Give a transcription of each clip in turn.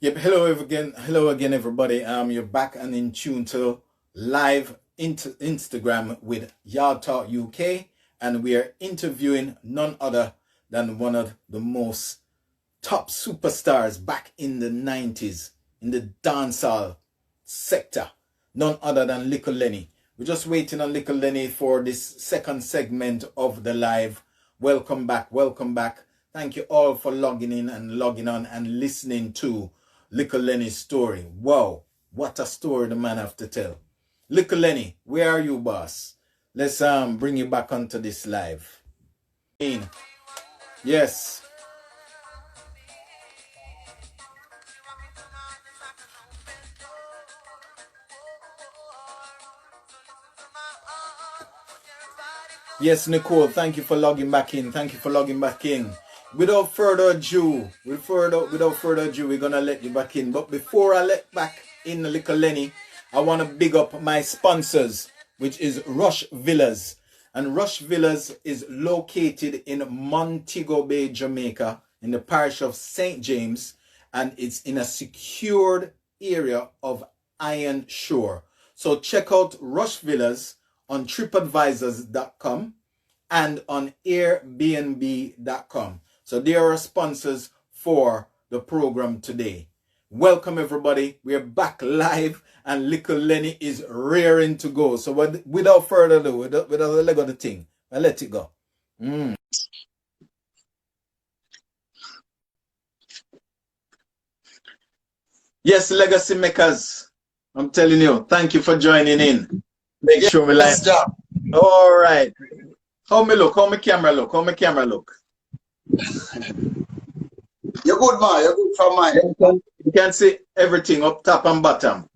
Yep, hello again, everybody. You're back and in tune to live into Instagram with Yard Talk UK, and we are interviewing none other than one of the most top superstars back in the 90s in the dancehall sector, none other than Little Lenny. We're just waiting on Little Lenny for this second segment of the live. Welcome back, welcome back. Thank you all for logging in and logging on and listening to Little Lenny's story. Wow, what a story the man have to tell. Little Lenny, where are you, boss? Let's bring you back onto this live. Yes. Yes, Nicole, thank you for logging back in. Thank you for logging back in. Without further ado, we're gonna let you back in. But before I let back in the Little Lenny, I want to big up my sponsors, which is Rush Villas. And Rush Villas is located in Montego Bay, Jamaica, in the parish of St. James, and it's in a secured area of Iron Shore. So check out Rush Villas on tripadvisors.com and on airbnb.com. So they are our sponsors for the program today. Welcome everybody. We're back live and Little Lenny is raring to go. So without further ado, without the leg of the thing, I let it go. Yes, legacy makers. I'm telling you, thank you for joining in. Make sure we like. All right. How me look? How my camera look? How my camera look? You're good, man. You're good from my end. You can see everything up top and bottom.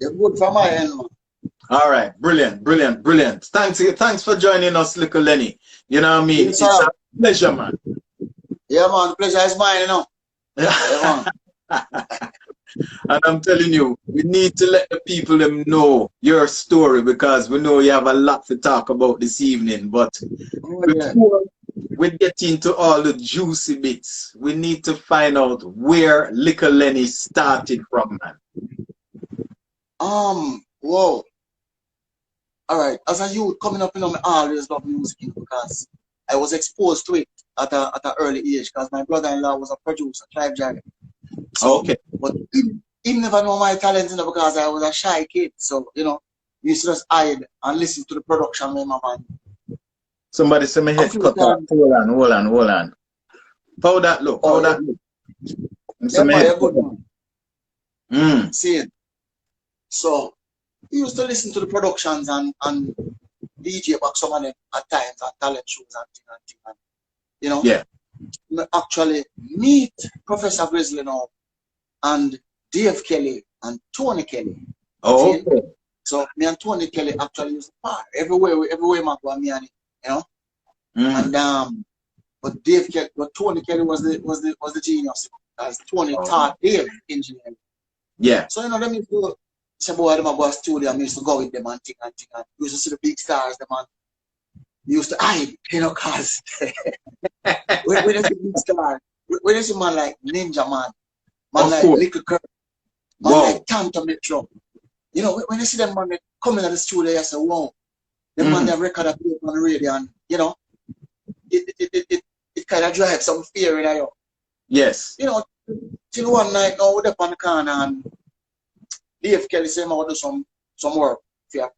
You're good from my end, man. All right. Brilliant, brilliant, brilliant. Thanks for joining us, Little Lenny. You know what I mean? Yes, it's a pleasure, man. Yeah, man. The pleasure is mine, you know. Yeah, man. And I'm telling you, we need to let the people them know your story because we know you have a lot to talk about this evening. But before we get into all the juicy bits, we need to find out where Little Lenny started from, man. Whoa. All right. As a youth coming up, you know, I always love music because I was exposed to it at an early age because my brother-in-law was a producer, Clive Jarrett. So, okay. But he never know my talent, you know, because I was a shy kid. So, you know, he used to just hide and listen to the production with my man. Somebody say my head cut off. Hold on. How that look? How that look? Yeah, man, good man. See it. So he used to listen to the productions and DJ back some of them at times and talent shows and thing. You know? Yeah. Actually meet Professor Grizzly now and Dave Kelly and Tony Kelly. Oh, okay. So me and Tony Kelly actually used to part everywhere man go me and it, you know. And but Tony Kelly was the genius as Tony taught Dave engineering. Yeah. So you know them used to say boy them go to studio and used to go with them and thing. We used to see the big stars, the man. We used to hide, you know, cause when you see big star, when you see man like Ninja Man like Little Kirk, man like Tanto Metro. You know, when you see them man coming to the studio, you say, wow, them man they record a play on the radio and you know, it kind of drives some fear in you. Yes. You know, till one night now we're up on the corner and Dave Kelly said I want to do some work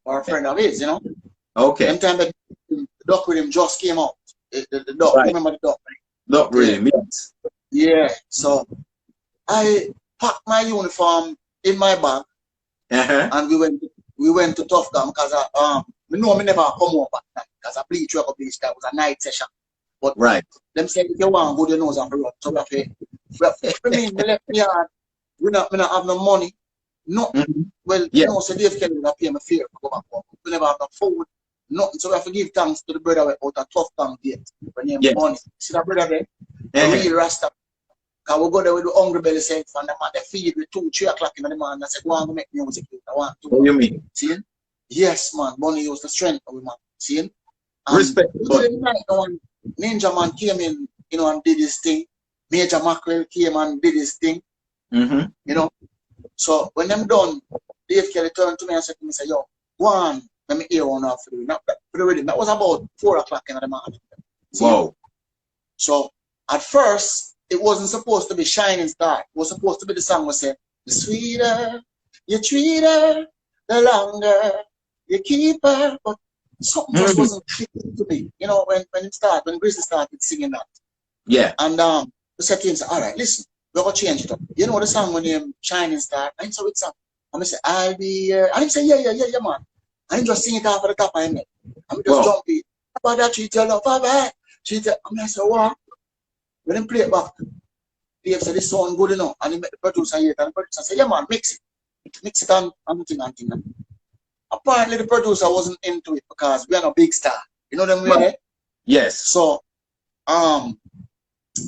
for a friend of his, you know. Okay. Them time the Duck Rhythm just came out. The Duck, remember the Duck? Duck Rhythm, yes. Yeah, so I packed my uniform in my bag and we went to Tough Gum because we know me never come home at night because I bleach record bleach that was a night session. But them said if you want go, you know and run. So we mean they left me hard. We not have no money. No. Well, you know, so Dave Kelly will pay me fare to go back home. We never have no food. Nothing. So we have to give thanks to the brother out a Tough Gum gate. When you money. See that brother there? Real Rasta. Because we go there with the hungry belly sense and they feed with 2-3 o'clock in the morning. I said, go on go make music. I want to. What do you mean? See? Yes, man. Money used the strength of the man. See? Respect. Ninja Man came in, you know, and did his thing. Major Mackerel came and did his thing. You know. So when them done, Dave Kelly turned to me and said to me, say, yo, go on, let me hear one off for you. Not for the rhythm. That was about 4 o'clock in the morning. Wow. So at first, it wasn't supposed to be Shining Star. It was supposed to be the song was said, the sweeter you treat her, the longer you keep her. But something just wasn't clicking to me. You know, when it started, when Grizzly started singing that. Yeah. And we said to him, all right, listen, we're going to change it up. You know the song when you Shining Star? And so it's up. And I said, I'll be here. And he said, yeah, man. And he just sing it off at the top of him. And we just jump it. About that, treat your love, bad. Treat your, I said, what? When he play it back, Dave said, this sound good enough. And he met the producer here. And the producer said, yeah, man, mix it. Mix it and thing. Apparently, the producer wasn't into it because we are no big star. You know them way? Yes. So,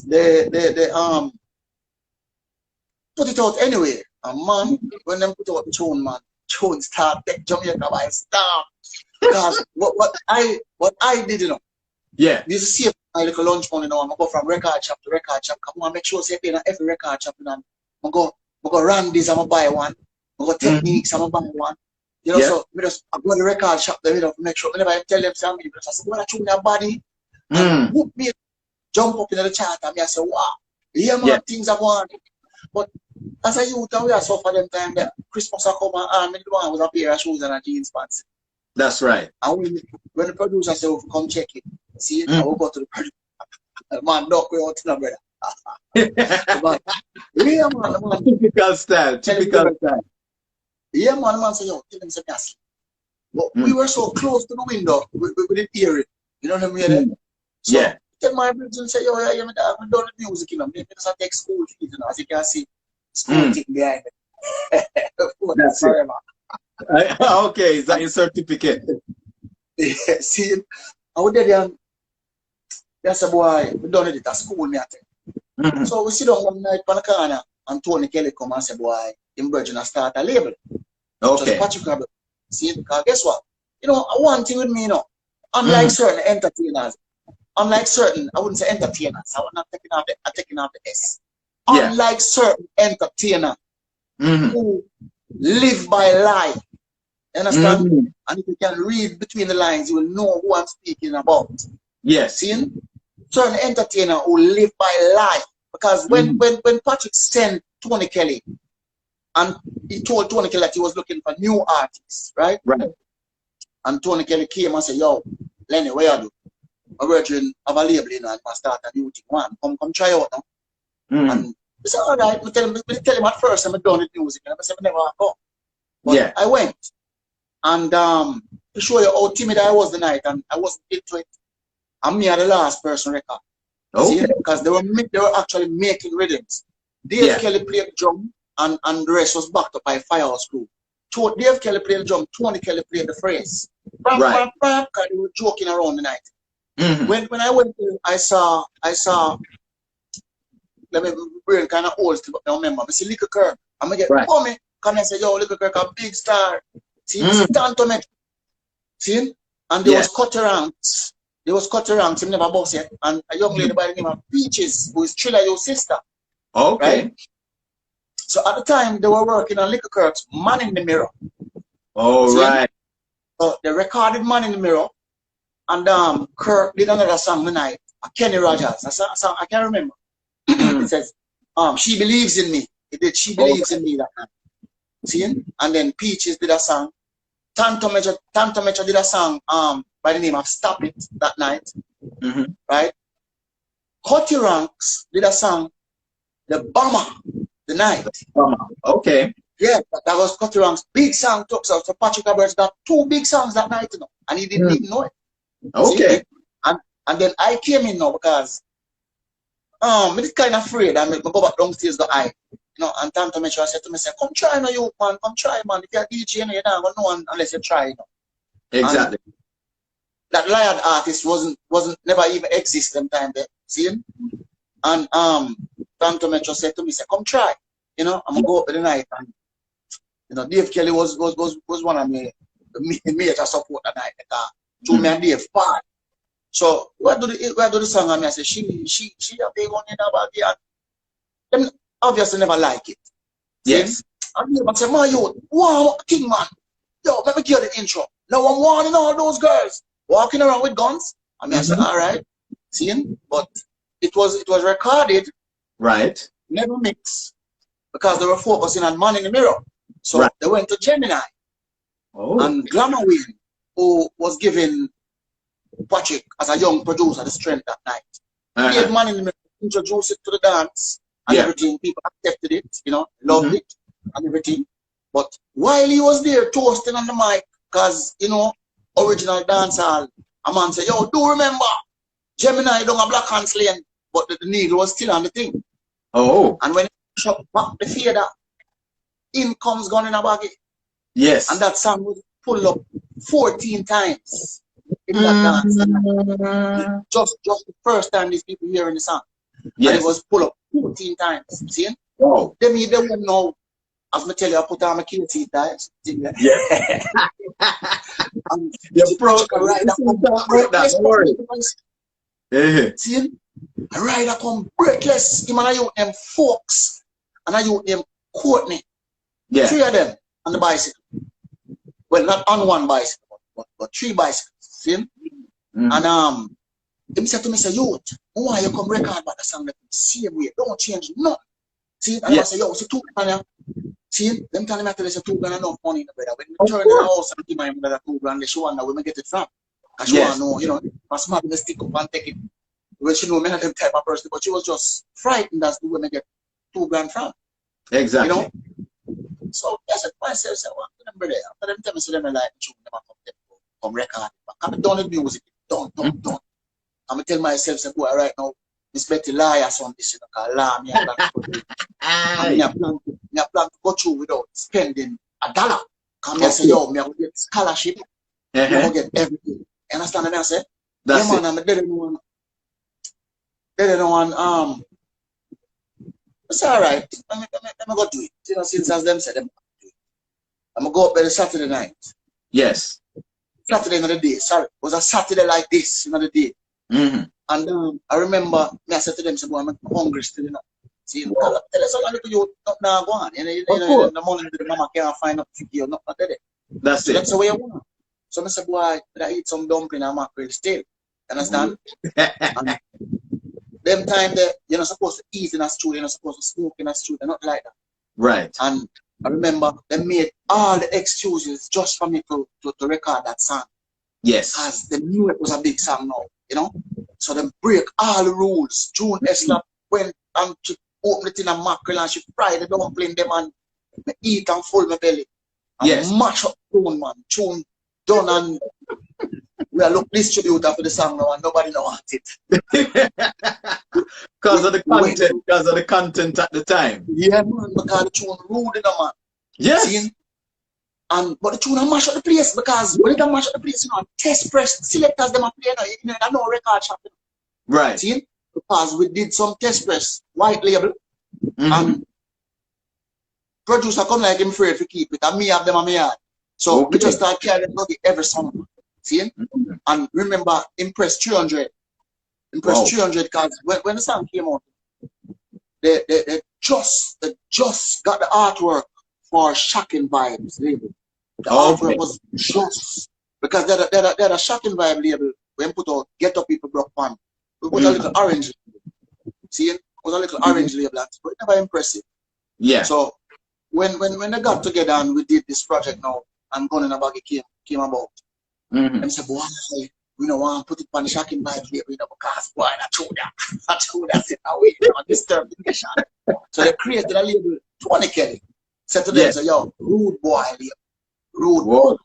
they put it out anyway. And man, when them put out the tune, man, tune start take Jamaica by storm. Because what I did, you know. Yeah. You see my little lunch money, you know, I'm gonna go from record shop to record shop. Come on, make sure say in every record shop, you know, I'm gonna run this, I'm gonna buy one. I'm gonna techniques, I'm gonna buy one. You know, so I go to the record shop, you know, make sure whenever I tell them something, I say, well, I tune their body and whoop me, jump up in the chart, and I say, wow, yeah, man, things are going. But as a youth, we are suffer them time that Christmas are come and the one was a pair of shoes and a jeans pants. That's right. And when the producer said, oh, come check it, see, I will go to the producer. Man, don't go out to the brother. Yeah, man. Typical style. Yeah, man said, yo, tell him some gas. But we were so close to the window, we didn't hear it. You know what I mean? So, yeah. Tell my brothers and say, yo, I'm done the music, you know. Maybe just take school fees, you know, as you can see. School thing behind it. That's it. Okay, is that your certificate? Yeah, see, I would tell you, that's a boy, we done it at school, me at So we sit down one night on the corner, and Tony Kelly come and say, boy, in Virgin, I start a label. Okay. Just see, because guess what? You know, one thing with me, you know, unlike certain entertainers, unlike certain, I wouldn't say entertainers, I'm not taking off the S. Yeah. Unlike certain entertainers who live by life, you understand? And if you can read between the lines, you will know who I'm speaking about. Yes. See? Certain entertainer who live by life. Because when Patrick sent Tony Kelly, and he told Tony Kelly that he was looking for new artists, right? Right. And Tony Kelly came and said, yo, Lenny, where are you? My virgin have a label, you know, and I start a new thing. One, come try out now. And we said, all right, we tell him at first I'm done with music, and I said, I never go. But I went. And to show you how timid I was the night, and I wasn't into it. And me are the last person record. Okay. Because they were actually making rhythms. Dave Kelly played the drum, and the rest was backed up by Firehouse Crew. Dave Kelly played the drum, Tony Kelly played the phrase. Right. Because they were joking around the night. When I went there, I saw, let me bring kind of old still, but I remember. I see Little Kirk. I'm going to get me. Come and say, yo, Little Kirk, a big star. See, Tanto met. See? And there was Cutter Ranks. There was Cutter Ranks, he never boss yet. And a young lady by the name of Peaches, who is Trilla, your sister. Okay. Right? So at the time, they were working on Little Kirk's Man in the Mirror. Oh, right. So they recorded Man in the Mirror. And Kirk did another song the night. Kenny Rogers. A song I can't remember. It says, She Believes in Me. It did She Believes in Me that night. See? And then Peaches did a song. Tanto Mecha did a song by the name of Stop It that night. Right? Cutty Ranks did a song, The Bomber, the night. Okay. Yeah, that was Cutty Ranks' big song took. So Patrick Roberts got 2 big songs that night, you know, and he didn't even know it. Okay. See? And then I came in now because I'm kind of afraid. I go back downstairs the eye. You know, and Tanto Mecha said to me, say, come try now, you man, come try, man. If you're DJ, you're not gonna know unless you try, you know. Exactly. And that Lion artist wasn't never even exist them time there. See him? And Tanto Mecha said to me, say, come try. You know, I'm gonna go up in the night, and you know, Dave Kelly was one of me to support that night. To me and Dave part. So where do the song and I say she have been on in about the them obviously never like it. Yes. And I said, my youth, wow, king man. Yo, let me give you the intro. Now I'm warning all those girls walking around with guns. And I said, all right, see, but it was recorded, right, never mixed, because they were focusing on Man in the Mirror. So they went to Gemini. And Glamour Win, who was giving Patrick as a young producer the strength that night. He had Man in the Mirror, introduced it to the dance and everything. People accepted it, you know, loved it and everything. But while he was there toasting on the mic, because, you know, original dancehall, a man said, yo, do remember, Gemini don't have Black Hands Lane, but the needle was still on the thing. And when he shot back the fader, in comes Gun in a Baggy. Yes. And that song was pulled up 14 times in that dance. Just the first time these people hearing the song. Yes. And it was pulled up 14 times. See? Wow. They won't know. As I tell you, I put on my QT ties. Yeah. And the rider see? A rider come breathless. Him and I use them folks. And I use them Courtney. Yeah. 3 of them on the bicycle. Well, not on one bicycle, but 3 bicycles. See? And him said to me, say, youth, why you come record back the song the same way? Don't change nothing. See? And I say, yo, see 2 grand. See? Them telling me I tell you 2 grand enough money in the brother. When we turn in the house and give my mother 2 grand, she wonder where we get it from. Because she want to know, you know, my smart to stick up and take it. Well, she know me not them type of person, but she was just frightened as to where we get 2 grand from. Exactly. You know? So I said to myself, say, what to them brother? After them tell me, so them like tune them come record. I'm done with music. Done. I'm tell myself, say, boy, right now, Miss Betty lie or something, you know, because lie me I plan to go through without spending $1. Come and say, yo, me I will get scholarship, I will get everything. You understand what I say? That's yeah, man, I didn't know it's all right. I'm going to do it. You know, since as them said, I'm going to go up there Saturday night. Yes. Saturday in the day. Sorry. It was a Saturday like this in the day. And I remember, I said to them, say, boy, I'm hungry still, you know. See, tell us a little you not go on. You know, the money the mama can't find up to you, not there. That's it. That's the way I want. So I said, boy, I eat some dumpling and mackerel still. Understand? And them time that you're not supposed to eat in a studio, you're not supposed to smoke in a studio, not like that. Right. And I remember they made all the excuses just for me to record that song. Yes. Because they knew it was a big song now, you know? So they break all the rules. June Eslap went and she opened it in a mackerel and she fried the dumpling them and me eat and full my belly. And mash up tune, man. Tune done and we are look distributor for the song now and nobody know want it. Because of the content at the time. Yeah, man, because the tune rude in the man. Yes. See? And but the tune mash up the place because when it mash up the place, you know, test press selectors them a play now, you know, no record shop. Right. See? Because we did some test press, white label, and producer come like him afraid to keep it, and me have them on my yard. So we just start carrying every song. See? And remember, Impress 300. Impress 300 because when the song came out, they just got the artwork for Shocking Vibes label. The artwork was just because they're a Shocking Vibe label. When put out Get Up People Block Pan, we put a little orange. See, it was a little orange label, but never impressive. Yeah. So when they got together and we did this project now, and Gun in a Baggy came about. And said, boy, we don't want to put it on the Shocking Vibes label, you know, because boy, I told that sit away, you know, disturb the nation. So they created a label, 20 Kelly. Said to them, say, yo, Rude Boy label. Rude Boy.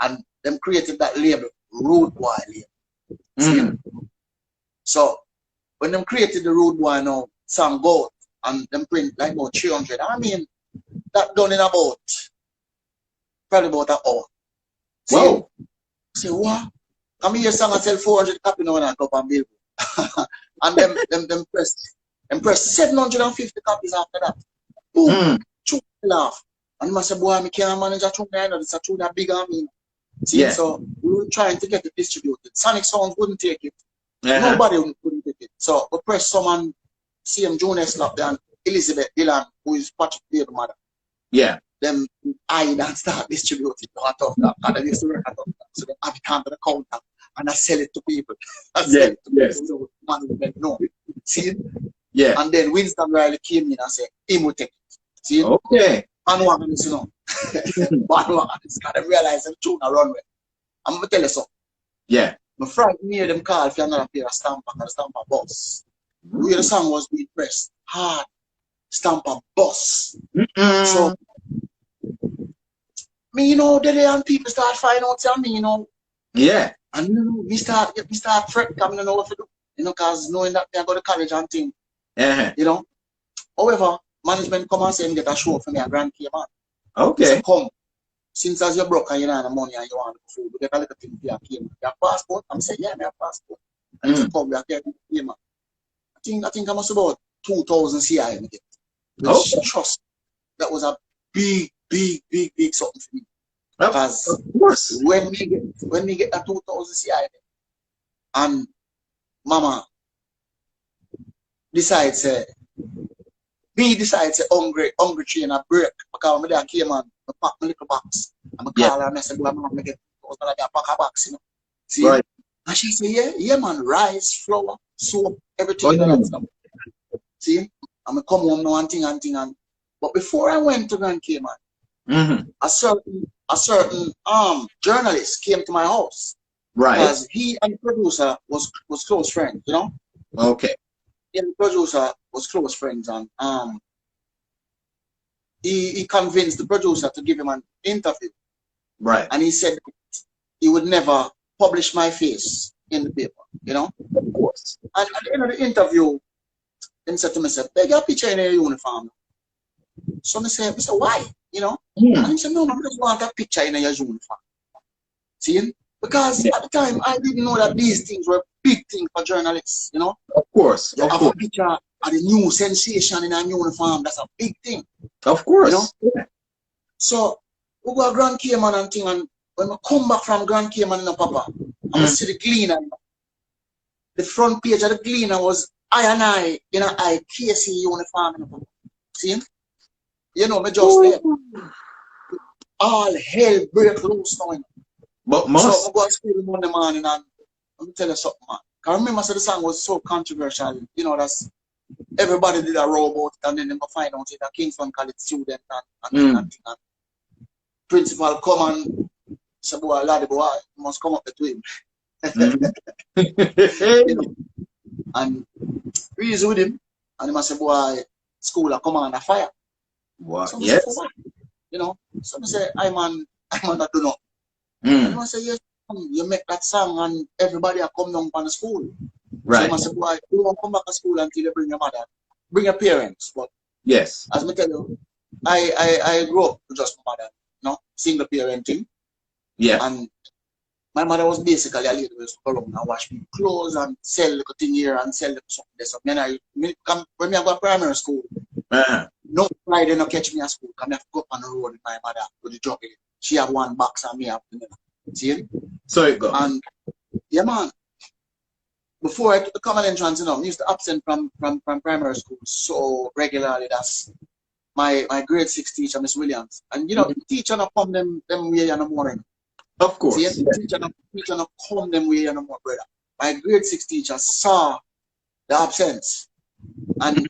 And them created that label, Rude Boy label. So when them created the Rude Boy now, song go and them print like about 300. I mean, that done in about probably about an hour. Wow. Say what? Come here, song and sell 400 copies now and I go on Billboard. And them press 750 copies after that. Boom. Laugh. And I said, boy, I can't manage a tune. I know it's a tune that big on me. See, so we were trying to get it distributed. Sonic Sounds wouldn't take it. Nobody wouldn't take it. So we pressed someone, CM Jonas Slap and Elizabeth Dillon, who is Patrick David mother. Yeah. Them I don't start distributing out of that. And I used to work at that. So they have it on the counter and I sell it to people. I sell it to people who management know. See? Yeah. And then Winston Riley came in and said, him will take it. See? Okay. And one is, you know. But one is kind of realize them tune a runway. I'm gonna tell you something. Yeah. My friend hear them call for another pair of stamper and stamper boss. Where the song was being pressed. Hard stamper boss. So me, you know, the and people start finding out on me, you know. Yeah. And you know, we start fret coming to know what to do. You know, cause knowing that they go to college and thing. You know. However, management come and say get a show for me a grand key man. Okay. So come. Since as you're broke and you don't have money and you want to food, you get a little thing for your key man. You have passport? I'm saying, yeah, I have passport. And if you come, you have key man. I think I must about 2,000 CI in it. Which trust that was a big something for me. Because of course, when we get that 2,000 CI and mama decides hungry train a break because when I came and I pack my little box and I call her and I said, well, mama, I get a pack a box, you know. See? Right. And she said, yeah, man, rice, flour, soap, everything that stuff. See? I'm come home now and thing. But before I went to Grand Cayman, a certain journalist came to my house. Right. Because he and the producer was close friends, you know? Okay. He and the producer was close friends and he convinced the producer to give him an interview. Right. And he said he would never publish my face in the paper, you know? Of course. And at the end of the interview, he said to me, "Beg your picture in your uniform." So I said, "Mr. Why?" You know? And he said, "No, I just want a picture in your uniform." See? Because at the time, I didn't know that these things were big things for journalists, you know? Of course. You have a picture of the new sensation in a uniform. That's a big thing. Of course. You know? Yeah. So, we go to Grand Cayman and thing, and when we come back from Grand Cayman, you know, Papa, and we see the Gleaner. The front page of the Gleaner was I in an IKC uniform. You know, see? You know, me just there. All hell break loose now. But so I go to school Monday morning and let me tell you something, man. I remember the song was so controversial. You know, that's everybody did a row about it and then they find out it a Kingston College student and principal come and say, boy, laddie boy, you must come up to him. You know, and we is with him and he must say, boy, school a come on a fire. What? So yes. Say, for what? You know, so I say, I'm on that do not. And I say, yes, you make that song and everybody are come down from the school. Right. So I say, boy, you won't come back to school until you bring your mother, bring your parents. But yes, as I tell you, I grew up with just my mother, you know, single parenting. Yeah. And my mother was basically a lady who used to go around and wash me clothes and sell little thing here and sell something there. So when I go to primary school, no Friday no catch me at school. Come have to go up on the road with my mother to the juggling. She have one box and me have the see? So it goes. And yeah, man. Before I took the common entrance, you know, I used to absent from primary school so regularly. That's my grade 6 teacher, Miss Williams. And you know, the teacher not come them way in the morning. Of course. See, the teacher not come them way in the morning, brother. My grade 6 teacher saw the absence. And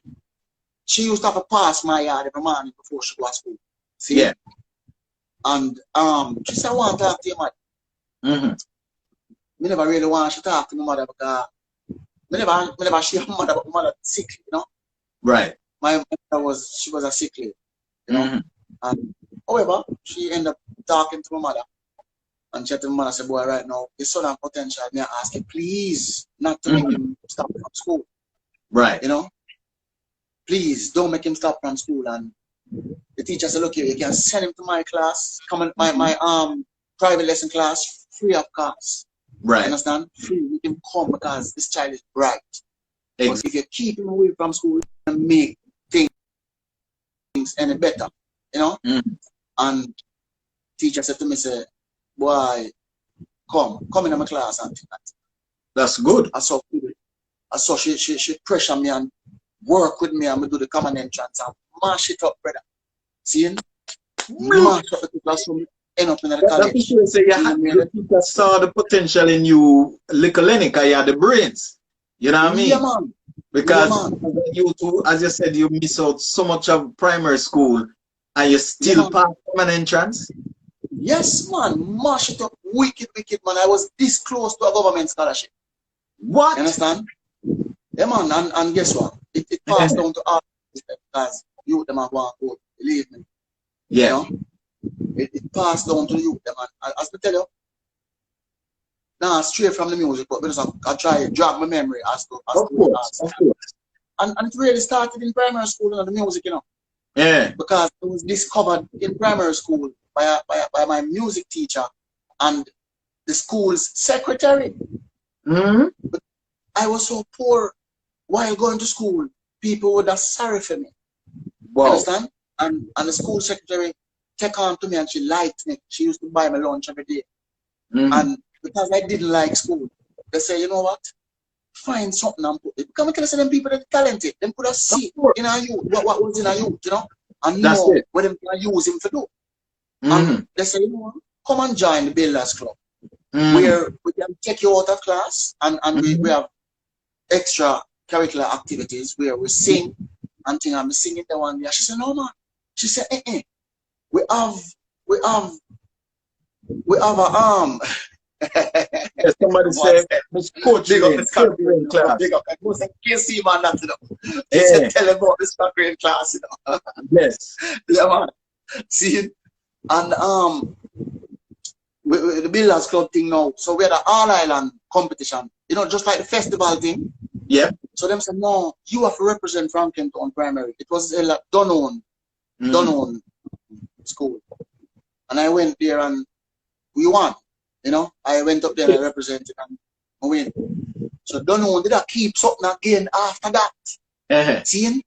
she used to have to pass my yard every morning before she go to school. See? Yeah. And she said, I want to talk to your mother. Me never really want to talk to my mother because me never share my mother, but my mother sick, you know. Right. My mother she was a sick lady, you know. And however, she ended up talking to my mother. And she said to my mother, said, boy, right now, his son has potential. May I ask you, please, not to make him stop from school. Right. You know? Please don't make him stop from school. And the teacher said, look here, you can send him to my class, come in my private lesson class, free of cost. Right. You understand? Free, you can come because this child is bright. Exactly. But if you keep him away from school and make things any better, you know? And teacher said to me, say, boy, come in my class and that. That's good. I saw she pressure me and work with me and we do the common entrance and mash it up, brother. See? mash up the classroom, end up in the college. That say the teacher saw the potential in you, little Lenny, because you had the brains. You know what I mean? Yeah, man. Because yeah, man. you too, as you said, you miss out so much of primary school and you still pass from an entrance. Yes, man. Mash it up. Wicked, wicked, man. I was this close to a government scholarship. What? You understand? Yeah, man. And guess what? It passed down to us because youth them are going to go. Believe me. Yeah. You know? It passed down to the youth them. And as I tell you, now straight from the music, but I try to jog my memory as to of course. And it really started in primary school, you know, the music, you know. Yeah. Because it was discovered in primary school by my music teacher and the school's secretary. Mm-hmm. But I was so poor while going to school, people were just sorry for me. Wow. Understand? And the school secretary take on to me and she liked me. She used to buy me lunch every day. Mm-hmm. And because I didn't like school, they say, you know what? Find something and put it. Because I can say them people that are talented, them could have seen in a youth what was in a youth, you know, and know what them can use him to do. And they say, you know what? Come and join the Builders Club, where we can take you out of class and we have extra curricular activities where we sing and thing. I'm singing the one day. She said, no man. She said, we have a arm. Somebody said, Miss Coach, big up the class. Big up. I was like, can't see man that, you know. He said, tell him about the soccer class, you know. Yes. Yeah, man. See, and the Builders Club thing now. So we had an All Island competition, you know, just like the festival thing. Yeah. So them said, no, you have to represent Franklin Town Primary. It was a Dunown school. And I went there and we won. You know, I went up there and I represented and I win. So Dunown did I keep something again after that. See?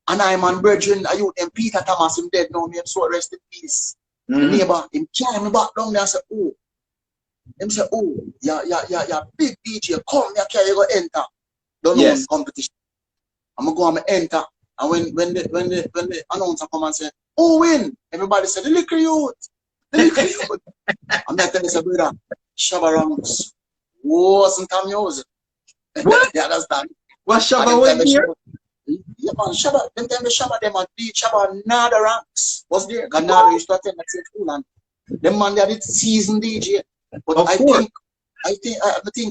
And I'm on brethren, I youth and Peter Thomas, him dead now, me so rest in peace. The neighbor, him carry me back down there and say, oh. Him say, oh, yeah, big DJ, come here, carry you go enter. Dunown competition. I'm gonna go and enter. And when the announcer come and say, oh win, everybody said, the little youth. The little youth. I'm not telling you, brother, Shabba Ranks wasn't a music. What? You understand? What Shabba was here? Yeah, man, Shabba, them time the Shabba, them and beat Shabba Nada Ranks was there. Because Nada used to attend at same school and them man, they did season DJ. But I think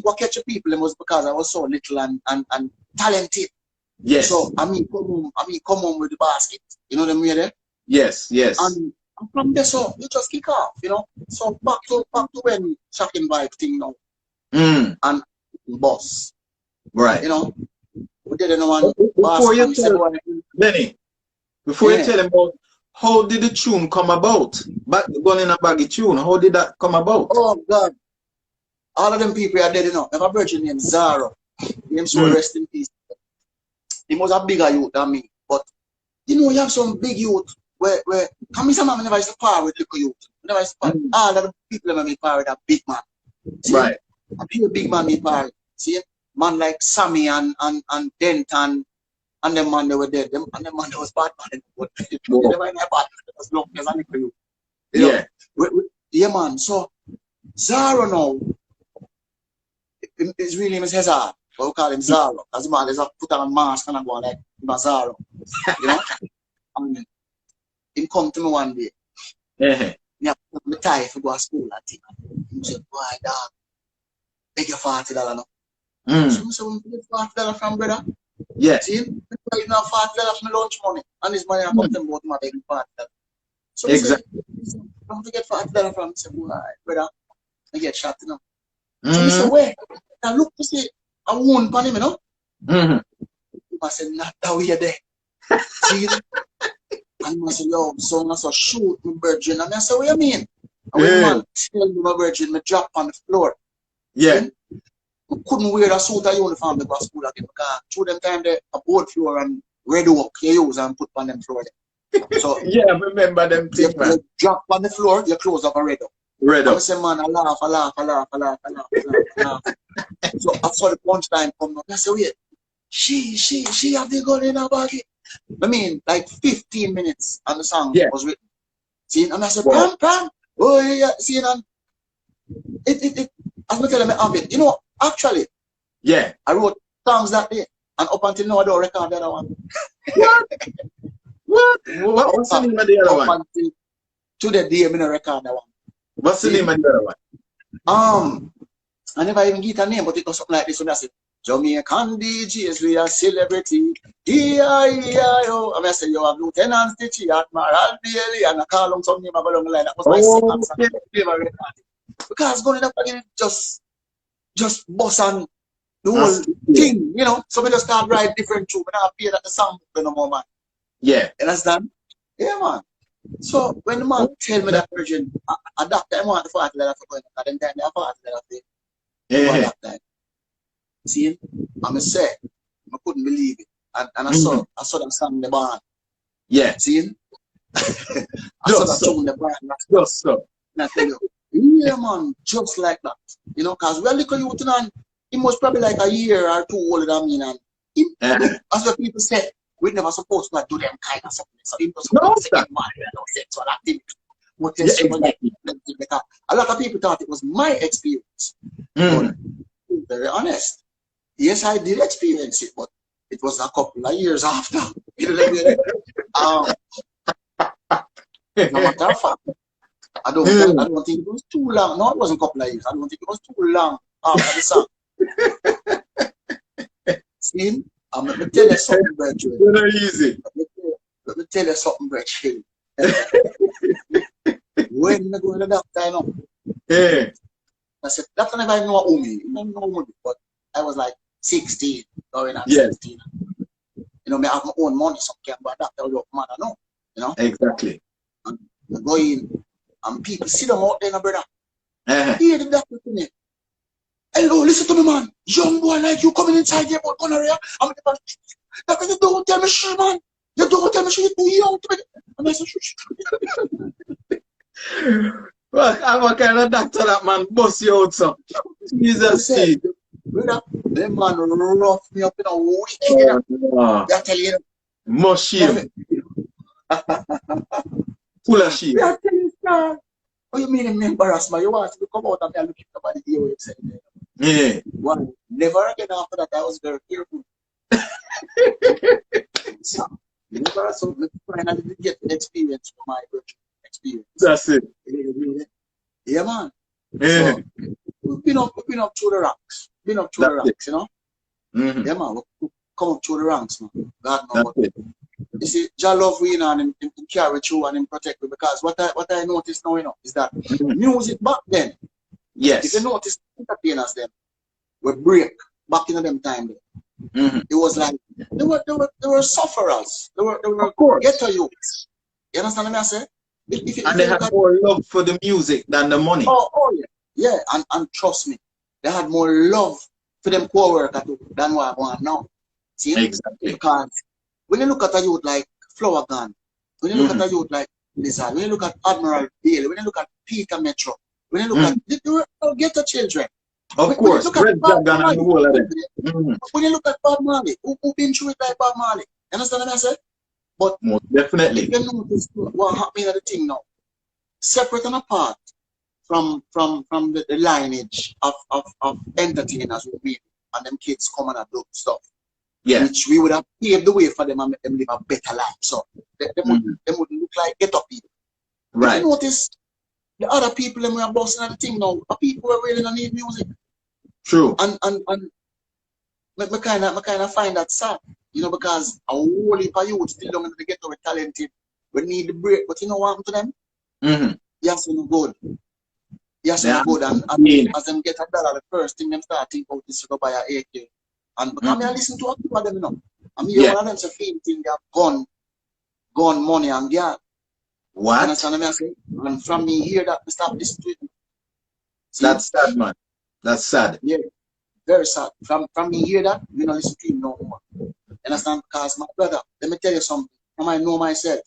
what catch people was because I was so little and talented. Yes. So I mean come on with the basket. You know what I mean there? Yes. And from there, so you just kick off, you know. So back to when shocking vibe thing now. And boss. Right. You know. We did one before you tell Lenny, before you tell him about how did the tune come about? Back going in a baggy tune, how did that come about? Oh God. All of them people are dead, you know. I have a virgin named Zara. Him so rest in peace. He was a bigger youth than me. But you know, you have some big youth where come some man never used to par with little youth. Never used to par. All of the people that make par with a big man. See? Right. A pure big man make par. See? Man like Sammy and Denton and them man they were dead. And them man they was bad man. But they never bad man. It was long as a little youth. Yeah. Yeah man. So Zara now his real name is Hazard. But we call him Zara. As the man is put on a mask and I go like Zara. You know? And he come to me one day. Yeah, the tie to go to school, I think. He said, boy, dog, beg your $40 now. So I said, well, $40 from brother. Yeah. See, I give him $40 for my lunch money. And this money I come to him about my begging $40. So exactly. He said, I'm to get $40 from him. I said, boy, brother, I get shot, you know. So he said, where? I look to see a wound on him, you know. I said, not that way there. See? And I said, yo, son, I said, shoot me virgin. And I said, what you mean? And when man tell me my virgin, me drop on the floor. Yeah. I couldn't wear a suit or uniform to go to school again because through them time there a board floor and red oak you use and put on them floor there. So yeah, I remember them things, man. You drop on the floor, you close up a red oak. Red oak. I say, man, I laugh. So I saw the punchline come up. I said, wait, she have the gun in her body. I mean, like 15 minutes and the song was written. See, and I said, Pam. Oh, yeah, see, and it, as I tell them, I have it. You know, actually, yeah, I wrote songs that day, and up until now, I don't record the other one. What? What's the name of the other one? Until to the day, I don't record that one. What's the name of the other one? I never even get a name, but it was something like this when I said, Jamaican DJs, we are celebrity. E-I-E-I-O. I say, you have Lieutenant Stitchy, Admiral Bailey, and I call them some name along the line. That was my second song. Because going up again, just boss on the whole thing, you know. So we just start write different tune. But I appear that the song no more, man. Yeah. You understand? Yeah, man. So when the man tell me that version, at that time I want the party that I forgot. At the time I party that I did. At that time. See, I'm say, I couldn't believe it. And I saw that song in the band. Yeah. See? I saw that tune in the band. Just so. And I tell you, yeah, man, just like that. You know, because we're little youth and he was probably like a year or two older than me. And he, as the people say, we never supposed to do them kind of something. So he was supposed to say, man, no sexual activity. Because a lot of people thought it was my experience. But to be very honest, yes, I did experience it, but it was a couple of years after. You know what I mean? No matter of fact, I don't think it was too long. No, it wasn't a couple of years. I don't think it was too long after the song. See, I'm going to tell you something, brethren. Very easy. Let me tell you something, brethren. When I go to the doctor, I know. Yeah. I said, doctor never even know me. He didn't know me, but I was like 16, going at 16. You know, I have my own money, so I can't go to the doctor without man, I know. You know? Exactly. And I go in, and people see them out there, no, brother. Hear the doctor to me. Hello, listen to me, man. Young boy like you coming inside here about gonorrhea. I'm like, doctor, you don't tell me shit, man. You don't tell me shit, you're too young to be. And I said, Well, I'm a kind of doctor that man bust you out, so. Jesus, brother, that man rough me up in a week. I tell you. More shame. Full of shame. I tell you, sir. What you mean embarrass me? You want to come out and me looking at somebody here website. Yeah. Well, never again after that, I was very careful. So, never so finally did get the experience from my experience. That's it. Yeah, man. Yeah. So, we've been up through the ranks. Been up through the ranks, you know? Yeah, man. We come up through the ranks, man. God knows what. You see, Jah love we, you know, and him carry through and him protect me, because what I noticed now, you know, is that music back then, yes, if you notice, entertainers them were break back in them time there. It was like they were sufferers. They were ghetto youths. You understand what I say? And they had more love for the music than the money. Oh yeah. And trust me, they had more love for them co-workers than what I want now. See? Exactly. Because when you look at a youth like Flower Gun, when you look at a youth like Lizard, when you look at Admiral Bailey, when you look at Peter Metro, when you look at they were ghetto children. Of course, Red Dragon and the whole of them. When you look at Bob Marley, who been through it like Bob Marley? You understand what I said? But most definitely, if you notice what happening at the thing now, separate and apart from the lineage of entertainers who we and them kids coming and do stuff. Yeah. Which we would have paved the way for them and make them live a better life. So they wouldn't look like ghetto people. Right. If you notice the other people them are bossing at the thing now, are people who really don't need music. True. And I kind of find that sad, you know, because a whole heap of youth still don't get to be talented. We need the break, but you know what happened to them? Yes, no good. Yes, no good. And as them get $1, the first thing them start thinking about is to go buy an AK. And because I listen to a few of them, you know. I mean, one of them say fame thing, they have gun, money, and girl. What? You understand what I'm saying? And from me hear that, I stop listening to it. See? That's sad, man. That's sad. Yeah, very sad. From me hear that, we don't listen to him no more. You understand? Because my brother, let me tell you something. I know myself.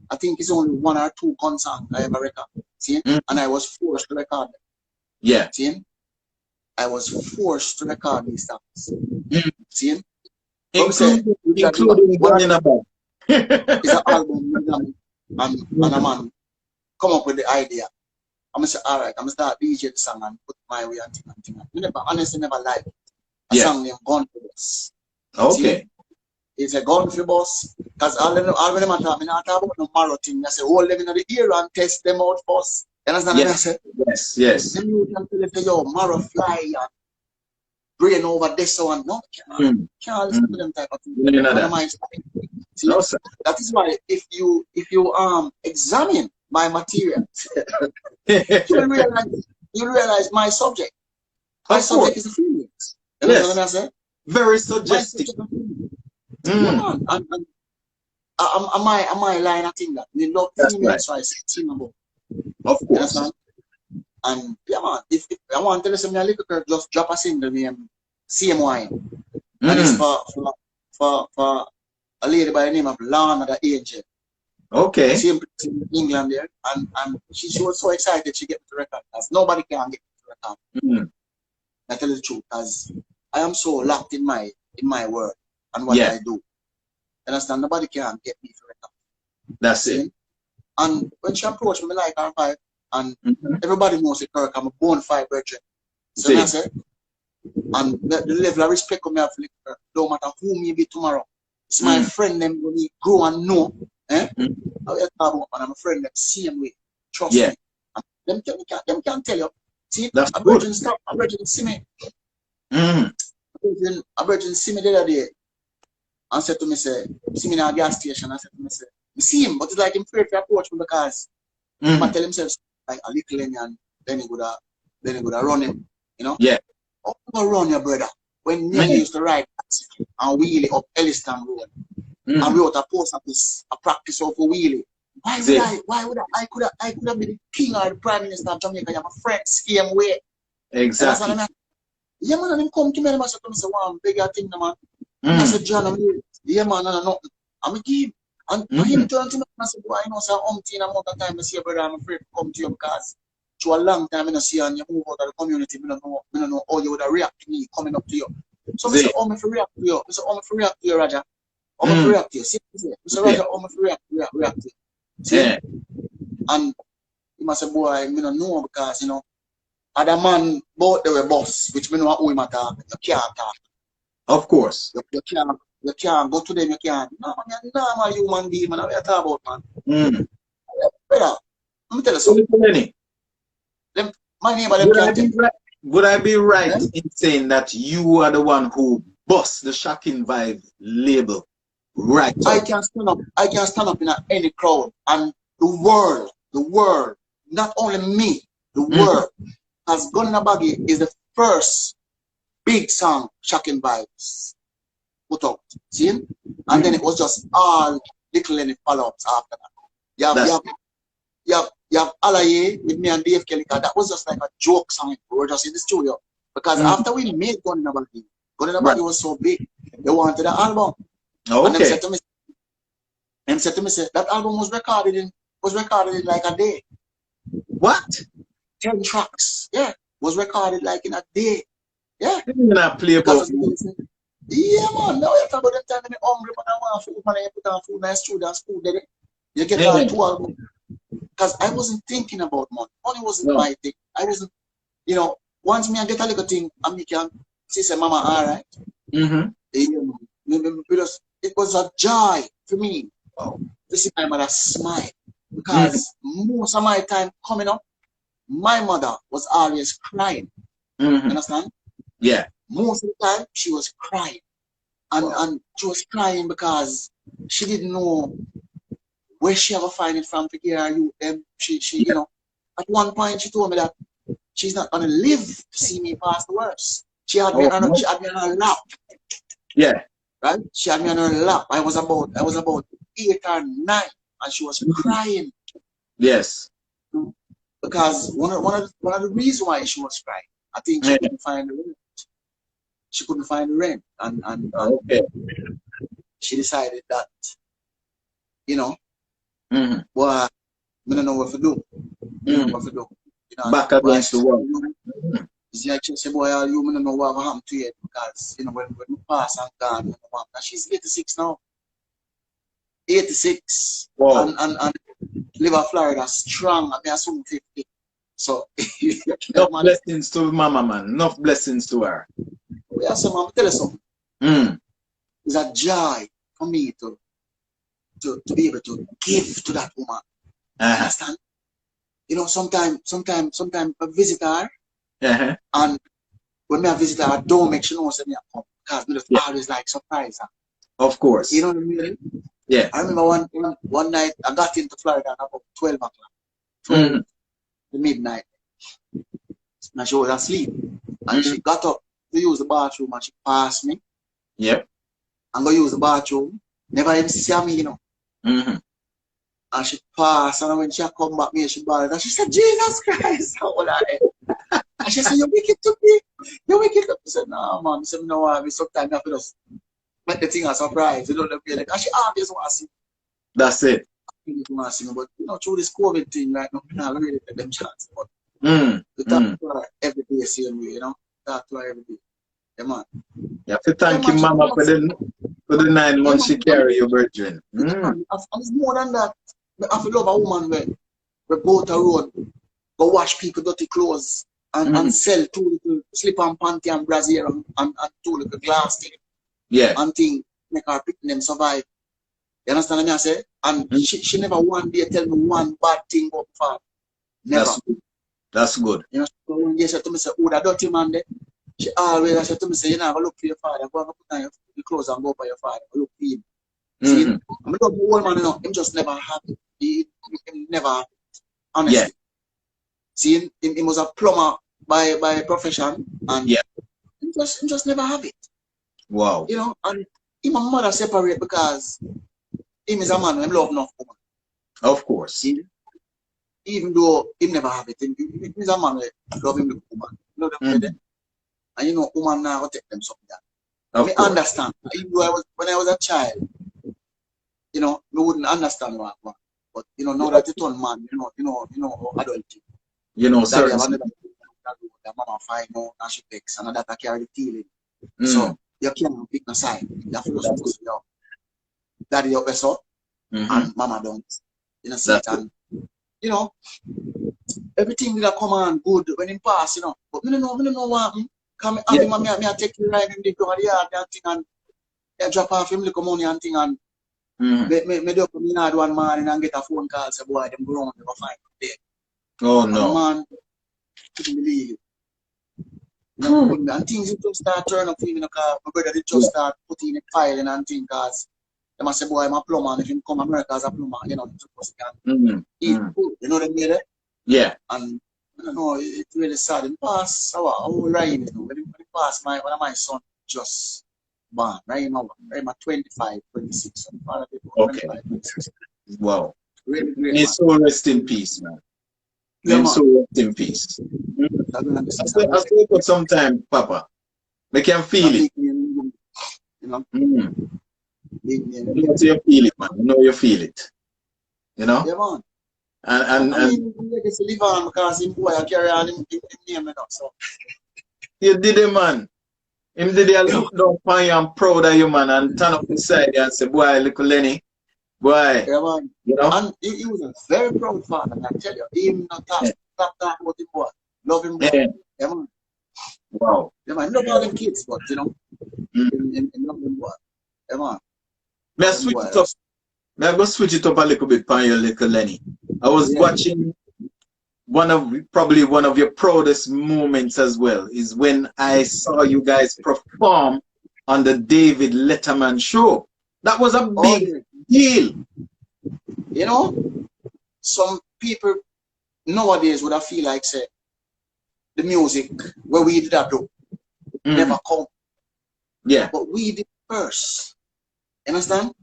I think it's only 1 or 2 concerts I ever record. See? And I was forced to record them. Yeah. See? I was forced to record these songs. See? Including Burning About. It's an album and a man come up with the idea. I'm gonna say, all right, I'm gonna start DJ the song and put my way and thing. You never honestly never like a song named Gun for Boss. Okay. See? It's a gun for boss. Because all them I talk about no marrow thing. I say, hold them in the ear and test them out first. You understand what I say? Yes. Then you can tell if yo, marrow fly and brain over this one. No, can't listen to them type of thing. See? No, sir. That is why if you examine my material, you realize my subject. My subject is the feelings. You know what I say? Very suggestive. Yeah, man. And am I lying? I think that we love females, so I sing about. Of course. And yeah, man. If I want to tell you something, a little girl just drop a single name CMY, and it's for a lady by the name of Lana the Angel. Okay. Same place in England there, and she was so excited she get to record, as nobody can get to record. I tell you the truth, as I am so locked in my work and what I do. Understand? Nobody can get me to record. That's it. And when she approached me, like her five, and everybody knows it, Kirk, I'm a bona fide virgin. So that's it. And the level of respect I have for her, no matter who me be tomorrow. It's my friend them when we grow and know. I'm a friend that same way. Trust me. And them can tell you. See, a virgin stop, a virgin see me. A virgin see me the other day. And said to me, say, see me in a gas station. I said to me, say, I see him, but it's like him afraid to approach me because he might tell himself like a little Lenny and then he would have run him, you know? Yeah. How you run your brother? When me used to ride and wheelie up Elliston Road and we out a post office, a practice of a wheelie. Why would I could have been the king or the prime minister of Jamaica. I'm a friend, same way. Exactly. Yeah, man, and him come to me and I said, one bigger thing, man. I said, John, I'm here. Yeah, man, nothing. I'm a give. And him turned to me and I said, boy, I know, sir, in a month of time, I see you, brother, I'm afraid to come to you because for a long time, I don't see you and you move out of the community. I don't know how you would have react to me coming up to you. So I said, oh, I'm react to you. I said, oh, I'm react to you, Roger. I'm react to you. See, I said, Roger, I'm react to you. See? And he must say, boy, I don't know because, you know, other man, both they were boss, which me know who him attack. You can't talk. Of course. You can't go to them, you can't. No, man, you're a normal human being, man. What are you talking about, man? Brother, let me tell you something. My neighbor, them can't tell. Would I be right in saying that you are the one who bossed the Shocking Vibe label? Right. I can stand up in any crowd, and the world, not only me, the world, as Gun in a Baggy is the first big song Shocking Vibes put out. See? And then it was just all little any follow-ups after that. You have Alaye with me and Dave Kelly. That was just like a joke song. We were just in the studio. Because after we made Gun in a Baggy was so big, they wanted an album. Okay. And them said to me, say, that album was recorded in like a day. What? 10 tracks. Yeah. Was recorded like in a day. Yeah. You're not play about yeah, man. Now you talk about them time when you're hungry, but I want food, man. You put on food, nice students, food, did it? You get all 2 albums. Because I wasn't thinking about money. Money wasn't my thing. I wasn't, you know, once me I get a little thing, and me can say, Mama, all right. Because it was a joy for me to see my mother smile. Because most of my time coming up, my mother was always crying. Understand? Yeah. Most of the time, she was crying. And she was crying because she didn't know where she ever find it from to get her youth. She you know, at one point she told me that she's not gonna live to see me pass the worst. She had me on her lap. Yeah. Right? She had me on her lap. I was about 8 or 9 and she was crying. Yes. Because one of the reasons why she was crying, I think she couldn't find the rent. She couldn't find the rent. And she decided that, you know, well, I don't know what to do. You know, back against the wall. She actually said, boy, you don't know what happened to you because, you know, when we pass and gone, you know, she's 86 now. 86. Wow. And live in Florida strong. I mean, I soon 50. So, Enough blessings to mama, man. Enough blessings to her. Yeah, so I'm tell you something. It's a joy for me to be able to give to that woman. Understand? You know, sometimes I visit her, and when I visit her, I don't make sure no one say me come because me just always like surprise her. Of course. You know what I mean? Yeah. I remember one night I got into Florida at about 12 o'clock, 12 the midnight, and she was asleep, and she got up to use the bathroom, and she passed me. Yep. And go use the bathroom. Never even see me, you know. And she passed, and when she come back, me, she bawled, and she said, Jesus Christ, how old are you? And she said, you wicked to me. You wicked to me. I said, no, man. I said, no, I sometimes I have to just make the thing a surprise. You know, like, and she always want to see me. That's it. Want to see me, but you know, through this COVID thing, right now, I don't really take them chances. But we talk to her every day, same way, you know. Talk to her every day. Yeah, man. You have to thank your mama for the 9 months she carry your virgin. And it's more than that. I feel love a woman where we go to the road, go wash people dirty clothes and sell 2 little slip and panty and brassiere and 2 little glass thing. Yeah. And thing make her pick them survive. You understand what I say? And she never one day tell me one bad thing about her father. Never. That's good. You know, so when they said to me, say, oh, that dirty man there, she always said to me, say, you know, go look for your father, go and put on your clothes and go by your father, go look for him. See, I mean, the old man, you know, him just never happy. He never happy. Honestly. Yeah. See, he was a plumber by profession, and he just never have it. Wow. You know, and him and mother separate because him is a man who love enough woman. Of course. See, even though he never have it, he is a man who love him the woman. You know them, and you know, woman now will take them something. I understand. When I was a child, you know, we wouldn't understand what. But you know, now that it's on man, you know, adulting. You know, certain. Mama find out and she takes and that I carry the feeling. So you can't pick a side. You have to just push your daddy up so and mama don't. You know, see it and you know, everything will come on good when it pass, you know. But me don't know what happened. Come me take you right in the yard and thing and drop off him little money and thing and me do come in one morning and get a phone call say boy them go around never find them dead. Oh no. Man, couldn't believe it. You know, and things just start turning up for me because my brother did just start putting in a file and things because they must say boy I'm a plumber and if him come America as a plumber, you know, supposed to eat food, you know what I mean? Yeah. And I don't know, it's really sad. In past, I was right, you know, when it passed, one of my son just born, right now, right, I'm 25, 26. So okay. 25, 26. Wow. Really great. May his soul rest in peace, man. May his soul rest in peace. I stay for some time, Papa. They can feel it. You know? You feel it, man. You know you feel it. You know? Yeah, man. And I mean, it's live on because him boy I carry on him name enough, so. You did it, man. Him did it look down upon you and proud of you, man, and turn up beside you and say, boy, little Lenny, boy. Yeah, man. You know? And he was a very proud father, I tell you. He even not talk about him, boy. Love him, boy. Yeah, man. Wow. Yeah, man. Love all them kids, but, you know, in love them, boy. Yeah, man. May I switch it up? May I go switch it up a little bit for you, little Lenny? I was watching probably one of your proudest moments as well is when I saw you guys perform on the David Letterman show. That was a big deal. You know, some people nowadays would have feel like say the music where we did that do never come. Yeah. But we did first. You understand?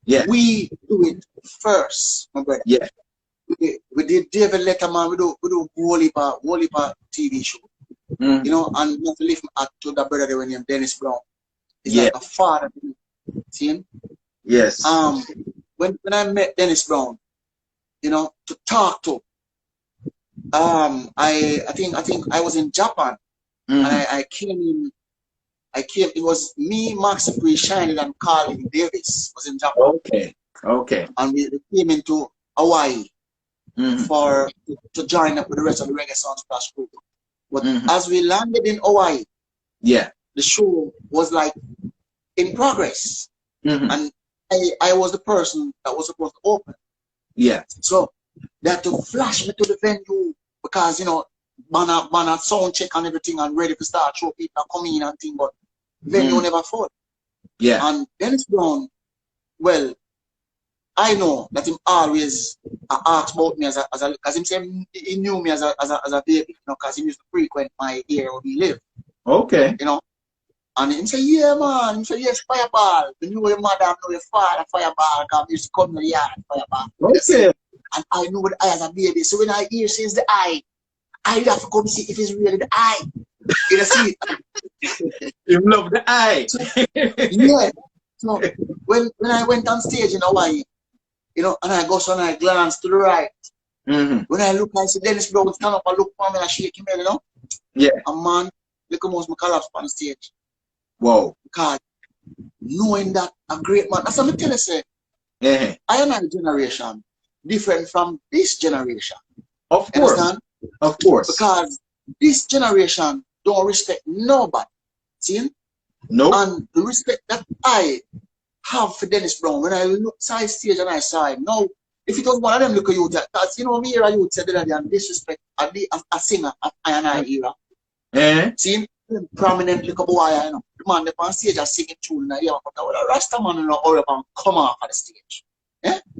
Yeah. We do it first, my brother. Yeah. We did David Letterman, we do Wolipa TV show. You know, and not to leave at to the brother when named Dennis Brown. He's like a father. See him? Yes. When I met Dennis Brown, you know, to talk to, I think I was in Japan and I came, it was me, Max Pre Shining and Carly Davis was in Japan. Okay. And we came into Hawaii. for to join up with the rest of the Reggae Sunsplash group. But as we landed in Hawaii, the show was like in progress, and I was the person that was supposed to open. So they had to flash me to the venue because you know, man sound check and everything and ready to start show people come in and thing, but venue never fall. And Dennis Brown, well, I know that him always asked about me as a because him say he knew me as a baby, you know, because he used to frequent my area where we live. Okay. You know. And him say, yeah, man. Him say, yes, Fireball. You know your mother, know your father, Fireball. Because he used to come to the yard, Fireball. Okay. And I know the eye as a baby. So when I hear says the eye, I have to come see if it's really the eye. You see it? You love the eye. So, yeah. So when I went on stage in Hawaii, you know, and I go so and I glance to the right. When I look, I see Dennis Brown stand up and look for me and shake him, you know? And man, look almost my collapse on stage. Wow. Because knowing that a great man, that's what I tell you, say, I am a generation different from this generation. Of course. Understand? Of course. Because this generation don't respect nobody. See? No. And the respect that I have for Dennis Brown, when I look side stage and I saw him, now, if it was one of them look at you, because you know, me here, you said that and disrespect a singer of I era. See? Prominent little boy, you know. The man on stage is singing tune, and but a Rasta man, you know, hurry up and come off on the stage.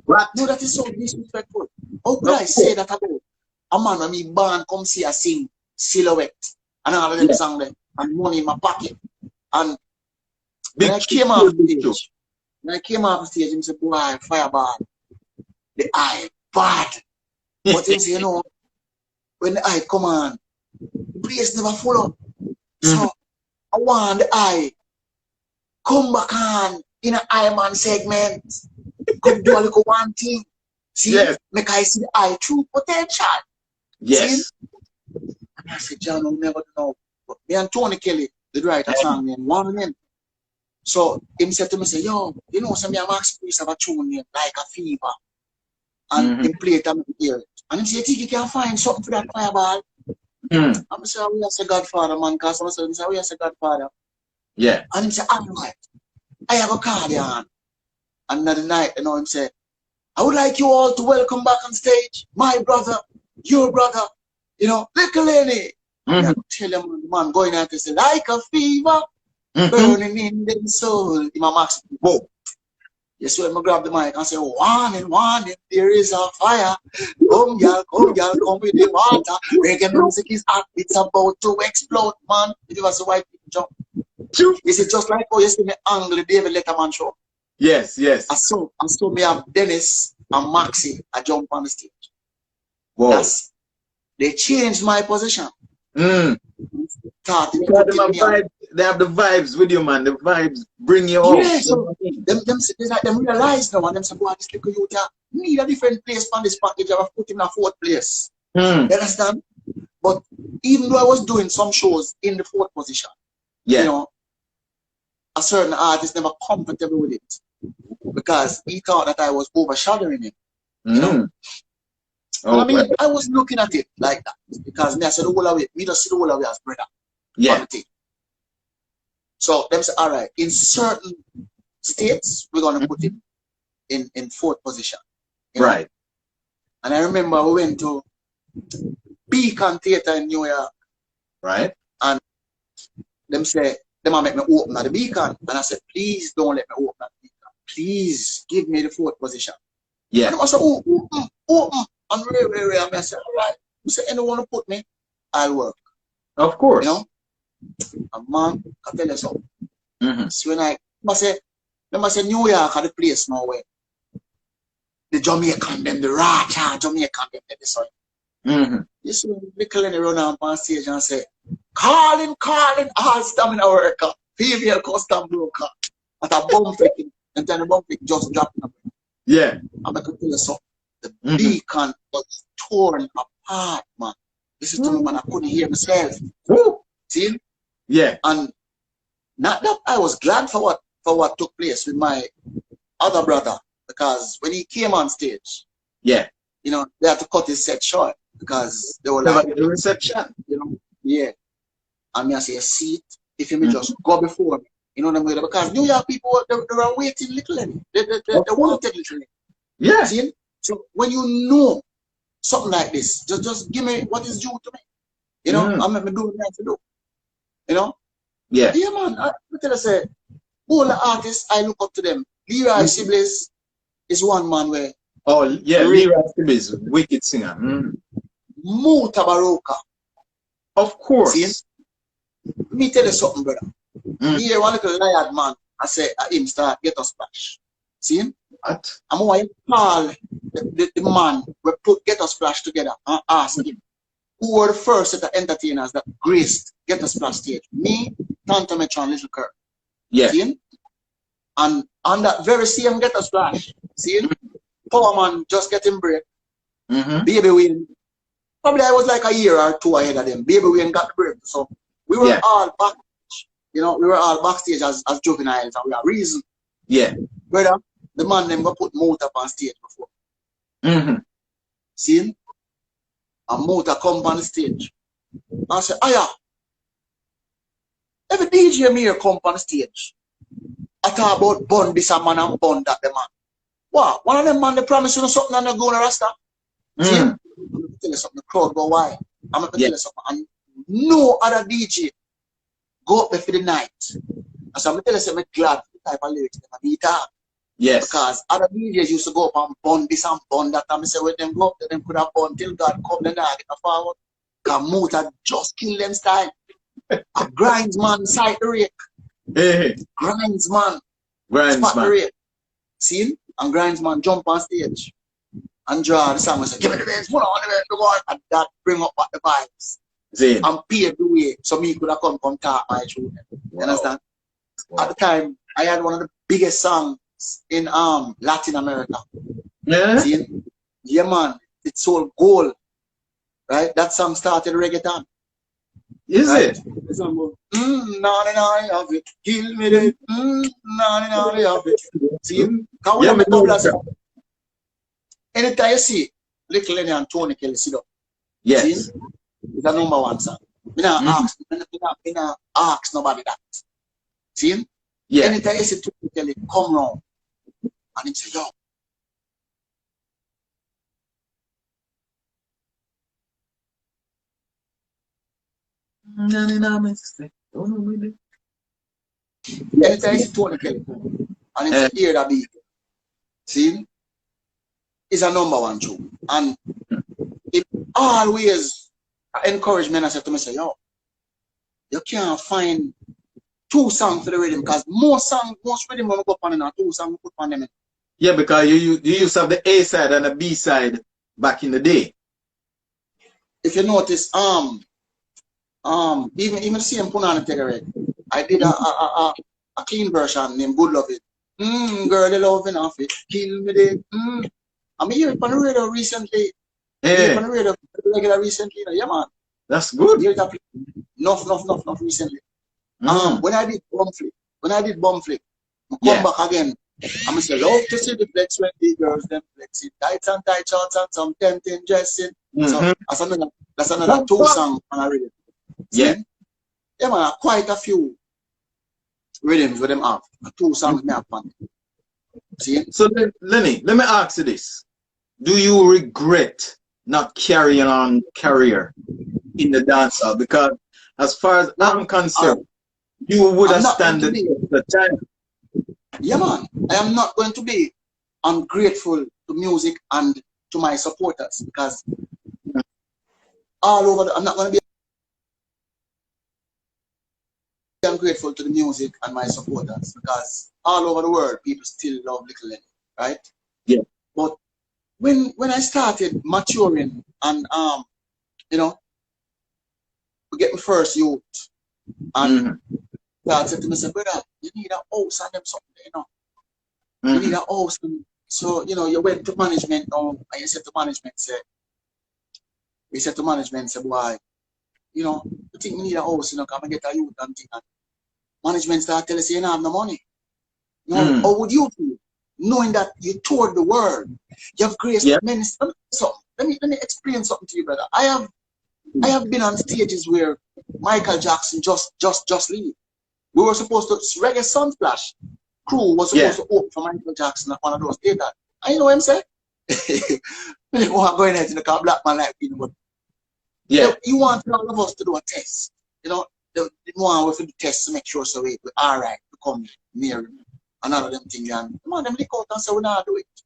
Right. No, that is so disrespectful. How could I say that about a man when me born come see a sing Silhouette and all of them songs there and money in my pocket? And when I came off the stage, he said, boy, Fireball, the eye bad. But he said, you know, when the eye come on, the place never full up. So I want the eye come back on in an Eye Man segment. Come do a little one thing. See, make I see the eye true potential. See? And I said, John, I'll never know. But me and Tony Kelly did write a song named One Name. So him said to me, say, yo, you know, some Max Priest have a tune named Like a Fever. And he played it and hear it. And he said, you think you can find something for that Fireball? I'm saying, we are say Godfather, man, because I'm saying, we are say Godfather. And he said, all right, I have a card on. And another night, you know, him say, I would like you all to welcome back on stage, my brother, your brother, you know, little Lenny. I tell him, man, going out to say, like a fever, burning in the soul. In my max, whoa. Yes, when I grab the mic and say, warning, there is a fire. Come, girl, come with the water. Reggae music is hot, it's about to explode, man. If you was a white people jump. Is it just like, oh, you see me angle the David Letterman show? Yes. I saw me have Dennis and Maxi, I jump on the stage. Wow. They changed my position. They have the vibes with you, man. The vibes bring you up. Yeah, so them realize now and them say, boy, this little youth need a different place from this package. I've put him in a fourth place. You understand? But even though I was doing some shows in the fourth position, you know, a certain artist never comfortable with it because he thought that I was overshadowing him. You know? I mean, I was looking at it like that because me, I said the whole away, me just see the whole away as brother. So them say, all right, in certain states, we're gonna put him in fourth position. Right. And I remember we went to Beacon Theater in New York. Right. And them say, them make me open at the Beacon. And I said, please don't let me open at the Beacon. Please give me the fourth position. And I said, open. And and I said, all right. I said, anyone who put me, I'll work. Of course. You know? And man, I tell you something. So when I say New York are the place now where the Jamaican them, the Racha Jamaican them, the soil. You see little Lenny run out on stage and say, calling, all stamina worker, female custom broker, at a bum flicking, and then the bum flick just dropped. I'm going to tell you something. The Beacon was torn apart, man. This is to me, man, I couldn't hear myself. See? And not that I was glad for what took place with my other brother, because when he came on stage, you know, they had to cut his set short because they were Never like, get the reception. you know, yeah. And me I say, see it, if you may just go before me. You know what I mean? Because New York people, they were waiting little Lenny. They wanted little Lenny. Yeah. See? So when you know something like this, just give me what is due to me. You know, I'm not doing what I have to do. You know? Yeah. Yeah, man. I tell you, say, all the artists, I look up to them. Leroy Sibbles is one man where. Oh, yeah, Leroy Sibbles, wicked singer. Muta Baroka. Of course. See? Me tell you something, brother. Me hear one little liard man, I say, him start get us splash. See? What? I'm going to call the man we put Get Us Splash together and ask him who were the first set of entertainers that graced Get Us Splash stage. Me, Tonto Metro, and Little Kirk. Yeah. See? And on that very same Get Us Splash, see? Power Man just getting break. Baby Wayne. Probably I was like a year or two ahead of them. Baby Wayne got the break. So we were all backstage. You know, we were all backstage as juveniles and we are reason. Yeah. Brother, the man them go put Motor up on stage before. See him? And Motor come on the stage. And I say, Aya, every DJ me here come on the stage. I talk about bun this man and bun that the man. Wow, one of them man they promise you something and they go on a rasta. See him? I'm gonna tell you something, the crowd go why. I'm gonna tell you something. And no other DJ go up there for the night. And so I'm gonna tell you something, I'm glad for the type of lyrics that I beat up. Yes. Because other DJs used to go up and bun this and bun that. And I say, when them go up there, them could have bun till God come, then I get a forward. Because Motor just kill them style. A grinds man side the rake. Hey. Grinds man. Grinds man. Rake. See him? And grinds man jump on stage. And draw the song and say, give me the bass, put on the bass, go on. And that bring up back the vibes. Zane. And pave the way so me could have come talk my truth. You understand? At the time, I had one of the biggest songs in Latin America. Yeah. See? Yeah, man. It's all gold. Right? That song started reggaeton. Is it? The song goes, naughty of it. Kill me dead. Naughty of it. See? Yeah, me know that. Anytime you see Little Lenny and Tony Kelly sit up. Yes. See? It's a number one song. Me not ask nobody that. See? Yeah. Anytime you see Tony Kelly come round and him say, yo. Anytime you see Tony Kelly and him say, hear that beat. See? It's a number one tune. And it always encourage me and I say to myself, yo, you can't find 2 songs for the rhythm because most rhythm when we go on and 2 songs we put on them. Yeah, because you used to have the A side and the B side back in the day. If you notice, even the same Punana Tegare, I did a clean version named Good Love It. Girl, they love enough it. Kill me dead. I'm here on the radio recently. Hey. On the radio regular recently. Yeah, man. That's good. Enough recently. When I did Bomb Flick, I come back again. I'm say, love to see the flex when the girls them flex it. Tights and tight shorts and some tempting dressing. So that's another 2 songs on a rhythm. Yeah. Yeah, man, quite a few rhythms with them have. 2 songs me have on. See? So Lenny, let me ask you this. Do you regret not carrying on career in the dancehall? Because as far as I'm concerned, you would have stand the time. Yeah, man. I am not going to be ungrateful to music and to my supporters because all over, I'm not going to be ungrateful to the music and my supporters because all over the world, people still love Little Lenny, right? Yeah. But when I started maturing and, you know, we get my first youth and God said to me, brother, you need a house and them something, you know. You need a house. And so, you know, you went to management now and you said to management, boy, you know, you think we need a house, you know, come and get a youth and thing. And management start telling us you don't have no money. You know, how would you feel? knowing that you toured the world, you have graced many. So let me explain something to you, brother. I have been on stages where Michael Jackson just leave. We were supposed to Reggae Sunsplash crew was supposed to open for Michael Jackson at one of those theaters. I know what I'm saying. You want going ahead in the car, black man like you know, but you want all of us to do a test. You know, the one we do test to make sure so we're all right to come near and all of them things. And come on, them look out and say we not do it.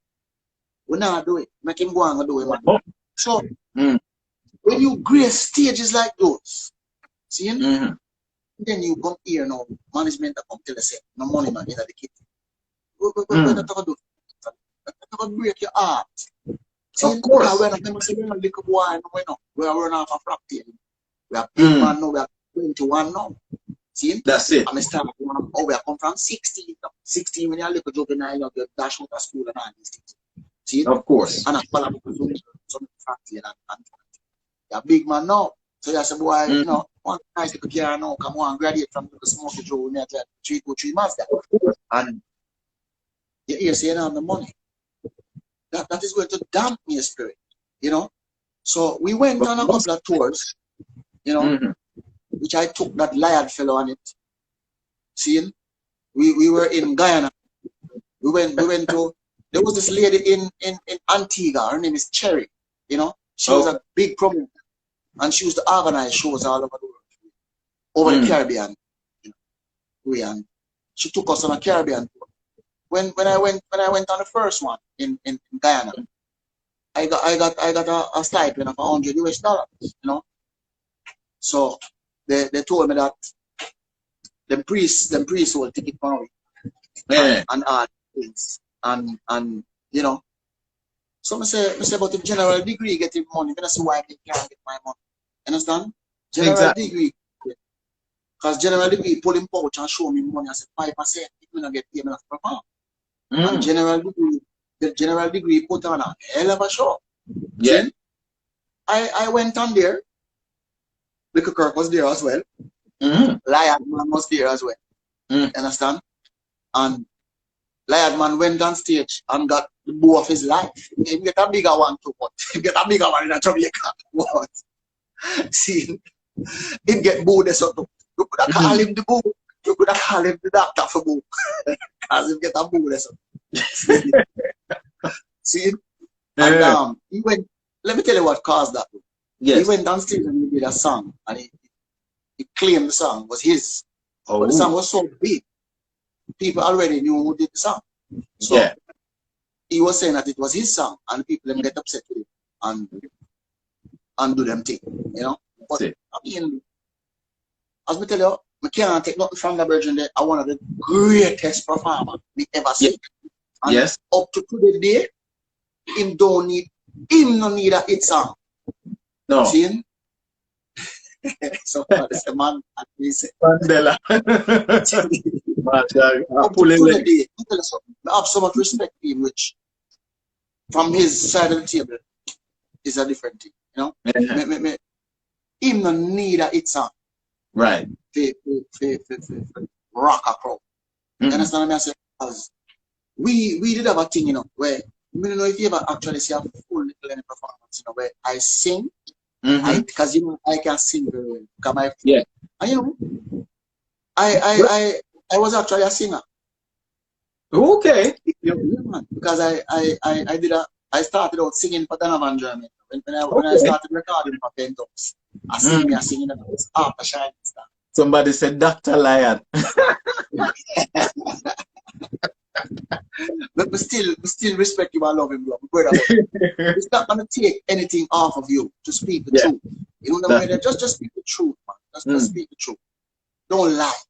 We not do it. Make him go and do it, man. So when you grace stages like those, see, then you come here now, management come tell us, no money man, is the kid. We're not going to do it. We're going to break your heart. See, of course. We're not going to say, we're not going to go we're running off a practice. We are big man now, we are 21 now. See? That's it. I'm starting we are come from 16. 16 when you're a little juvenile, you dash out of school and all these things. See? Of course. And I follow some practice and you're a big man now. So you say, boy, you know, one nice little car now, come on, graduate from the smoky Joe, we need 3 months there. And you're saying on the money. That is going to damp your spirit, you know. So we went on a couple of tours, you know, which I took that Lion fellow on it. Seeing, we were in Guyana. We went to. There was this lady in Antigua. Her name is Cherry. You know, she was a big promoter, and she used to organize shows all over the world, over the Caribbean. You know, and she took us on a Caribbean tour. When I went on the first one in Guyana, I got a stipend of $100, you know. So they told me that the priests will take it for me. And all things. And you know. So I say about the general degree getting money, I see why they can't get my money. Understand? General degree. Because general degree pull him pouch and show me money. I said 5%, if we not get paid enough per pound. And the general degree put on a hell of a show. Yeah. See? I went on there. Little Kirk was there as well. Lion Man was there as well. Understand? And Lion Man went on stage and got the boo of his life. He get a bigger one too, but he get a bigger one in Jamaica. What? See, he get booed so too. You could have called him the boo. You could have called him the doctor for boo. Because he get a boo so. See? And he went, let me tell you what caused that. Yes. He went downstairs and he did a song, and he claimed the song was his. But the song was so big, people already knew who did the song. So he was saying that it was his song, and people then get upset with it and do them thing, you know. But I mean, as I tell you, I can't take nothing from the virgin that are one of the greatest performers we ever seen. And up to today, him no need a hit song. No. See? So that's a man at least. Mandela. I have so much respect for him, which from his side of the table is a different thing. You know? Him no need a hit song. Right. Rock a crowd. You understand what I say? Because we did have a thing, you know, where I don't know if you ever actually see a full Little Lenny performance, you know, where I sing, because you know I can sing very well. And you know, I was actually a singer. Okay. Because I started out singing for Donovan German. When I started recording for Pentops, I singing and I was after Shining Star. Somebody said Dr. Lion. But we still respect you and love him, bro. It's not gonna take anything off of you to speak the truth. You know what I mean? Just speak the truth, man. Just speak the truth. Don't lie.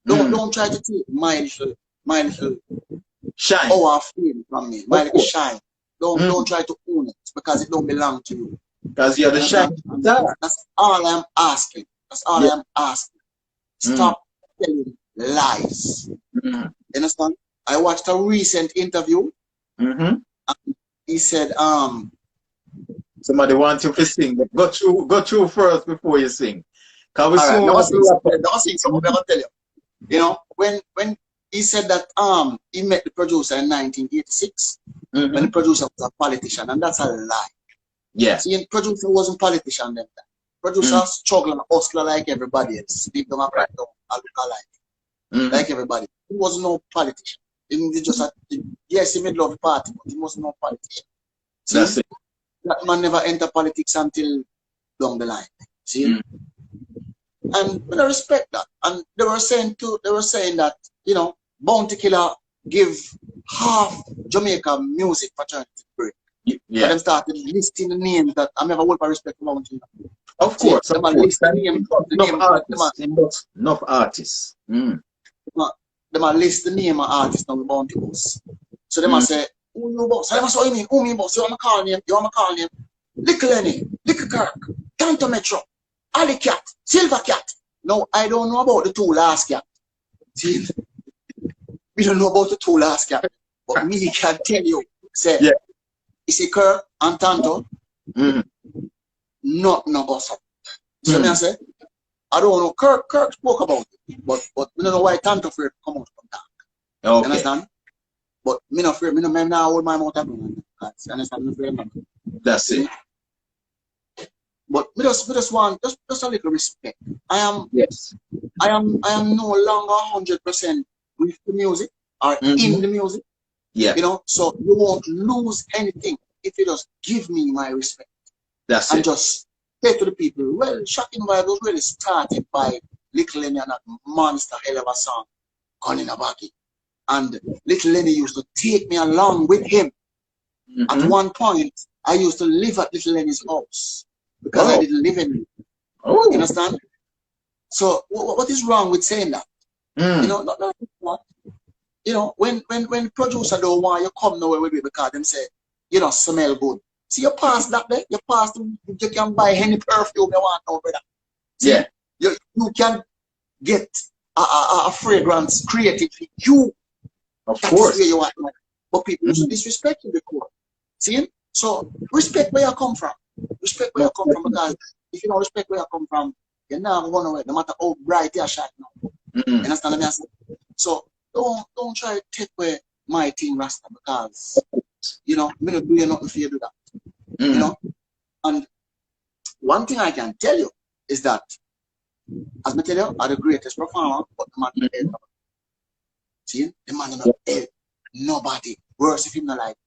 Don't try to take my little shine. Oh, I feel from me. My little shine. Don't try to own it because it don't belong to you. Because you're the shine. That's all I'm asking. That's all I'm asking. Stop telling lies. You understand? I watched a recent interview. And he said, somebody wants you to sing. Go through first before you sing. Because we don't sing something I'm gonna tell you. You know, when he said that he met the producer in 1986 when the producer was a politician, and that's a lie. Yeah. See, the producer wasn't a politician then. Producer struggle and hustler like everybody else. Leave them a crack down, a life. Like everybody. He was no politician. He just yes, he made love the party, but he was no politician. See? That's it. That man never enter politics until down the line. See? And I respect that. And they were saying that, you know, Bounty Killer give half Jamaica music fraternity break. Yeah. And them started listing the names that I never would respect for Bounty Killer. Of course, of course. Enough artists. They might list the name of artists on the Bounty Bus. So they might say, who you boss? So they must say, what you mean? Who me boss? You want me call name? You want me call name? Little Lenny, Little Kirk, Tanto Metro, Alley Cat, Silver Cat. No, I don't know about the two last cat. See, we don't know about the two last cat. But me can tell you, say, you see Kirk and Tanto, not no gossip. So me I say, I don't know. Kirk spoke about it, but we don't know why Tanto afraid to come out from that. Okay. You understand? But me not afraid. Me now hold my mouth up. You understand? That's it. But we just want just a little respect. I am no longer 100% with the music or in the music. Yeah. You know, so you won't lose anything if you just give me my respect. That's and it. Just say to the people, well, Shocking Vibe was really started by Little Lenny and that monster hell of a song, Calling a Baggy. And Little Lenny used to take me along with him. At one point, I used to live at Little Lenny's house because I didn't live in it. You understand? So what is wrong with saying that? You know, not, you know, when producer don't want you come nowhere with me because them say, you know, smell good. See, you pass that there, you can buy any perfume you want over there. See, you can get a fragrance created for you. Of course. Where you want. But people used to disrespect you before. See? So respect where you come from. Respect where you come from, because if you don't respect where you come from, you're not going away, no matter how bright you're shot now. You understand what I'm saying? So don't try to take away my team Rasta, because you know, me not doing nothing for you to do that. You know? And one thing I can tell you is that, as I tell you, I'm the greatest performer, but the man dead. See? The man not dead. Nobody. Worse if him not like.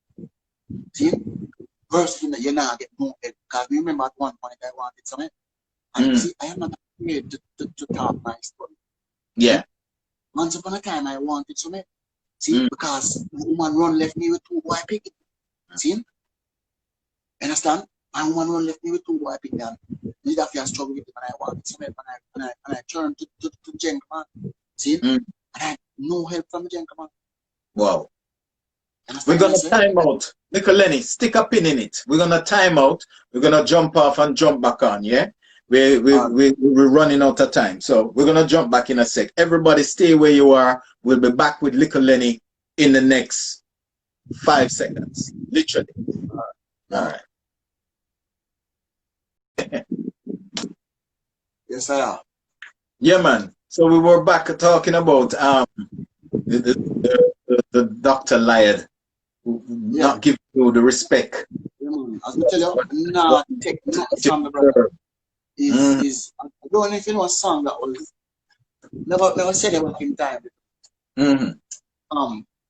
See? Worse if him not, you're not get no head. Because we remember at one point I wanted something. And see, I am not afraid to talk my story. Yeah. Once upon a time I wanted something. See? Because the woman run left me with 2 boy picking. See? Understand? My woman run left me with 2 boy picking. Need have to struggle with it when I wanted something. When I turned to gentleman. See? And I had no help from the gentleman. Wow. We're going to time out. Little Lenny, stick a pin in it. We're going to time out. We're going to jump off and jump back on, yeah? We're running out of time. So we're going to jump back in a sec. Everybody stay where you are. We'll be back with Little Lenny in the next 5 seconds. Literally. All right. Yes, I am. Yeah, man. So we were back talking about the Dr. Lion not giving you the respect. Yeah, man. As I tell you, not take nothing from the brother. I don't know if you know a song that was never said it back in time.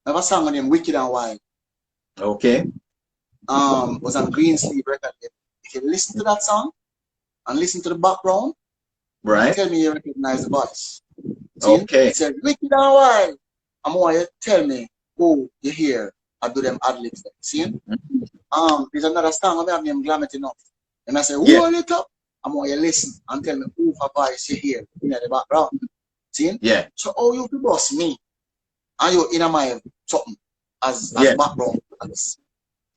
Never sang on him Wicked and Wild. Okay. Was on Green Sleeve record. If you listen to that song and listen to the background, right, tell me you recognize the voice. See? Okay. It said Wicked and Wild. I'm want you to tell me who you hear I do them ad libs. See? There's another song I have named Glamit Enough. And I say, hold it up. I'm want you to listen and tell me who for voice you hear in the background. See? Yeah. So how you to boss me and you in my something as background,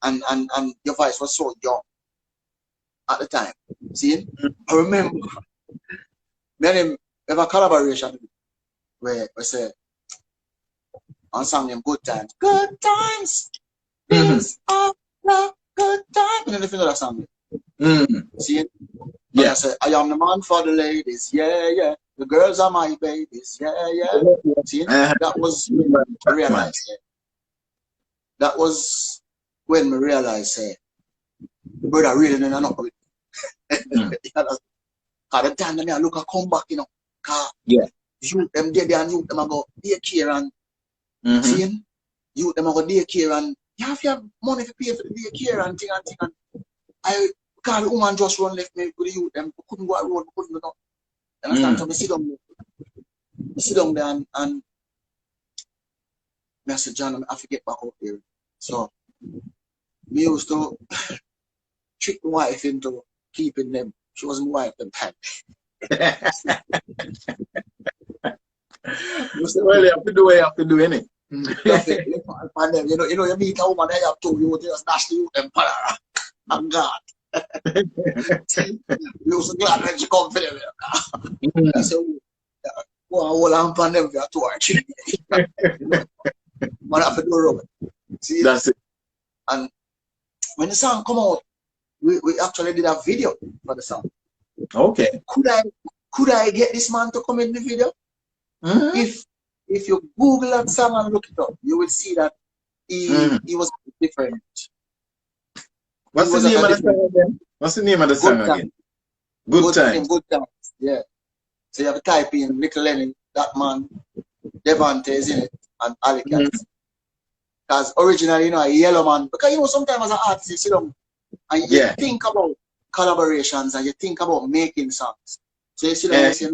and your voice was so young at the time. See? I remember we have a collaboration where we say on song named Good Times. Good times. These are the good times. And then if you know that song. See? Yeah. I say, I am the man for the ladies. Yeah, yeah. The girls are my babies. Yeah. See, that was when I realized. That was when we realized, the brother really didn't know with Because the time that I look at come back, cause you them dead and you them a go daycare and see, you them a go daycare and you have money to pay for the daycare and thing. I call the woman just run left me with the youth them couldn't go out road, couldn't go. Understand? So I sit down there and I said, John, I have to get back out here. So me used to trick my wife into keeping them. She wasn't my wife them time. Well, you have to do what you have to do, innit? You meet a woman, I have to, you just dash the youth empire. And God. You was glad when she come for them. I said, go and hold on for them for 2 or 3 days. Man, I have to do rubber. See? That's it. And when the song come out, we actually did a video for the song. Okay. Could I get this man to come in the video? If you Google that song and look it up, you will see that he was different. What's the name of the song again? What's the name of the song again? Good Time. Good Time. Yeah. So you have to type in Little Lenny, that man, Devante is in it, and Ali Cat. Because originally, a yellow man, because sometimes as an artist, you sit down and you think about collaborations and you think about making songs. So you sit down and say,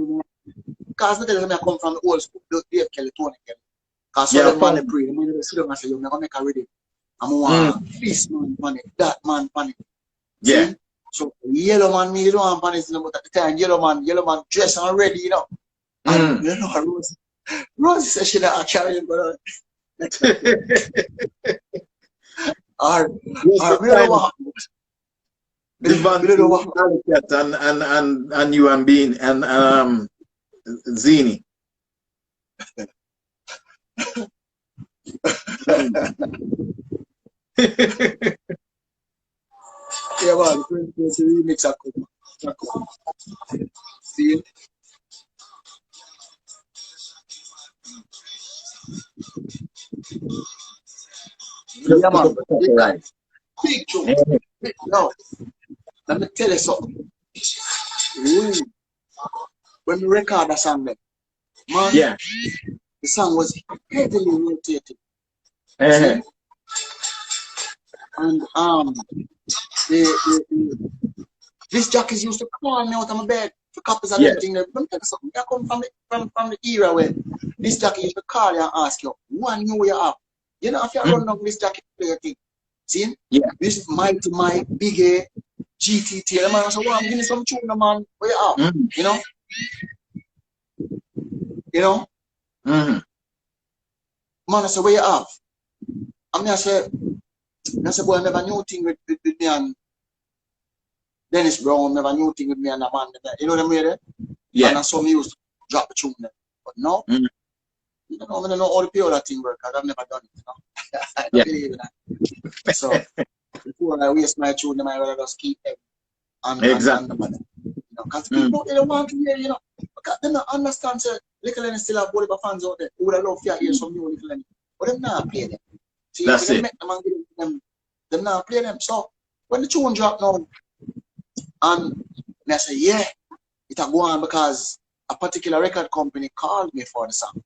because I come from the old school, Dave Kelly, Tony Kelly. Because so the man they pray, the man they sit down and say, you're going to make a rhythm. I'm want this man panic, that man panic. Yeah. See? So yellow man, me don't want panic, but at the time, yellow man dressed and ready, And Rose says she not actually, but and you and Bean and Zini. Yeah, man, the remix are cool. See? Yeah, man. Right. Big tune. No, let me tell you something. When we record a song, man, the song was heavily rotated. And this jockeys used to call me out of my bed for copies of everything. Let me tell you something. I come from the era when this jockey used to call you and ask you, one new you have. You know, if you run down this jockey play a thing. See? Yeah. This Mighty Mike, Big A, GTT. The man say, well, give me some tune, man. Where you have? You know? You know? Man, I say, where you have? I say, boy, I never knew thing with me and Dennis Brown, never knew thing with me and a man. You know what I mean? Yeah. And I saw me used to drop the tune there. But no, I don't know all the people that thing work because I've never done it. I don't believe in that. So before I waste my tune, I might rather just keep them. Exactly. Because people they don't want to hear, because they don't understand. So, Little Lenny still have Bolivar fans out there who would have loved to hear some new Little Lenny. But them not play them. See, that's it. Make them and give them not play them. So when the tune drop now, and I say, yeah, it will go on because a particular record company called me for the song,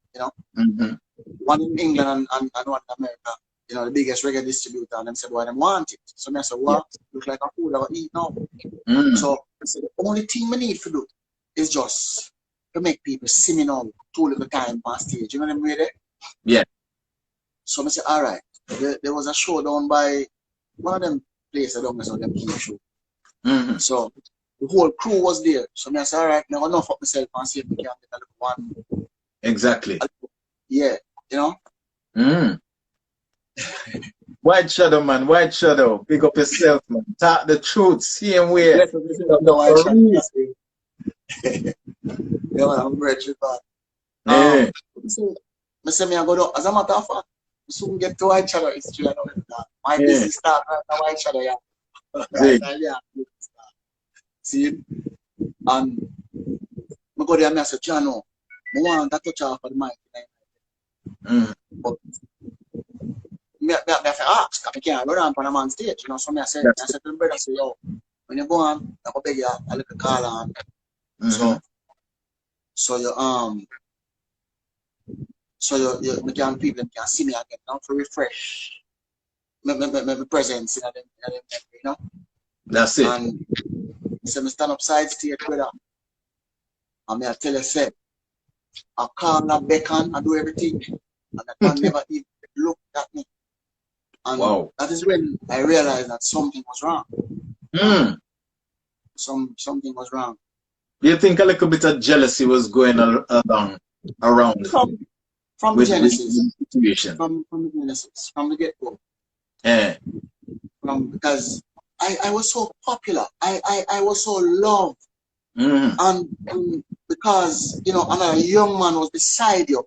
One in England and one in America, the biggest reggae distributor, and them said, well, they want it. So I said, what? Look like a food I will eat now. So I said, the only thing we need to do is just to make people see me now 2 little time on stage. You know what I mean? Yeah. So I said, all right. There was a show down by one of them places down there, so them key show. So the whole crew was there. So I said, all right, now I'm going to fuck myself and see if we can get a little one. Exactly. Yeah, White Shadow, man. White Shadow. Pick up yourself, man. Talk the truth. Same way. Yeah, man, I'm grateful for that. I say, I go down. As a matter of fact, we soon get to White Shadow history. I know my business start at White Shadow, See? And I go there and I say, Jano, I want to touch off of the mic. But I ask, I can't go down on a man's stage, you know. So I said to the brother, I say, yo, when you go on, I go beg you a little call on. So you can people can see me again now to refresh my presence in them, you know. That's it. And so I stand up side stage, brother. And I tell you, say, I call, I beckon, I do everything. And that man never even looked at me. And that is when I realized that something was wrong. Something was wrong. Do you think a little bit of jealousy was going along around from the Genesis? With the situation? From the Genesis, from the get-go. Yeah. Because I was so popular. I was so loved. And because, you know, another young man was beside you,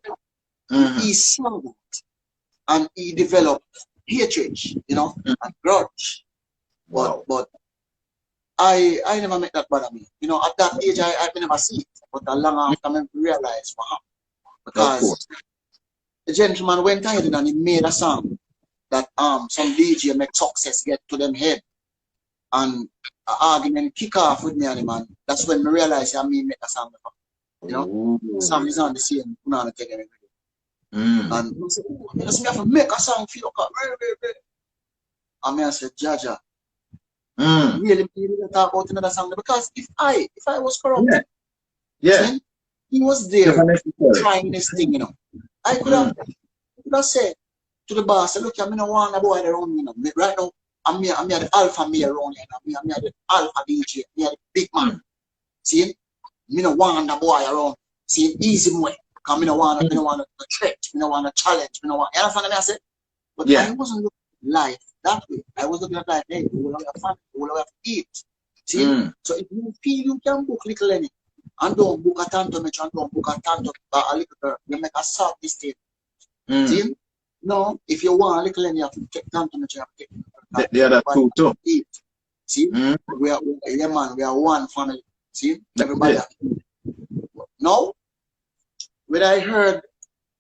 he saw that and he developed hatred, you know, and grudge. But I never make that bother me. You know, at that age, I never see it. But long after, I realized what happened. Because the gentleman went ahead and he made a song that some DJ make success get to them head. And an argument kick off with me and the man. That's when I realized I make a song before. You know, the song is on the same. And I said, I have to make a song for you. And I said, Jaja, really talk about another song, because if I was corrupt, see, he was there trying this thing, you know. I could have said to the boss, look, I'm not want a boy around me, you know. Right now, I'm the alpha male around here. I'm the alpha DJ. I'm the big man. See, me no want a boy around. See, easy way. Cause me no want a threat. Me no want a challenge. Me no want. You understand what I say? But I wasn't looking at life that way. I was looking at life. Hey, we will have fun. We will have to eat. See, so if you feel you can book little Lenny, and don't book a tanto match, and don't book a tanto a little girl, you make a soft mistake. See, no, if you want a little Lenny, you have to take tanto match. You have to take the other two too. Eat. See, we are one family. See, everybody. Now, when I heard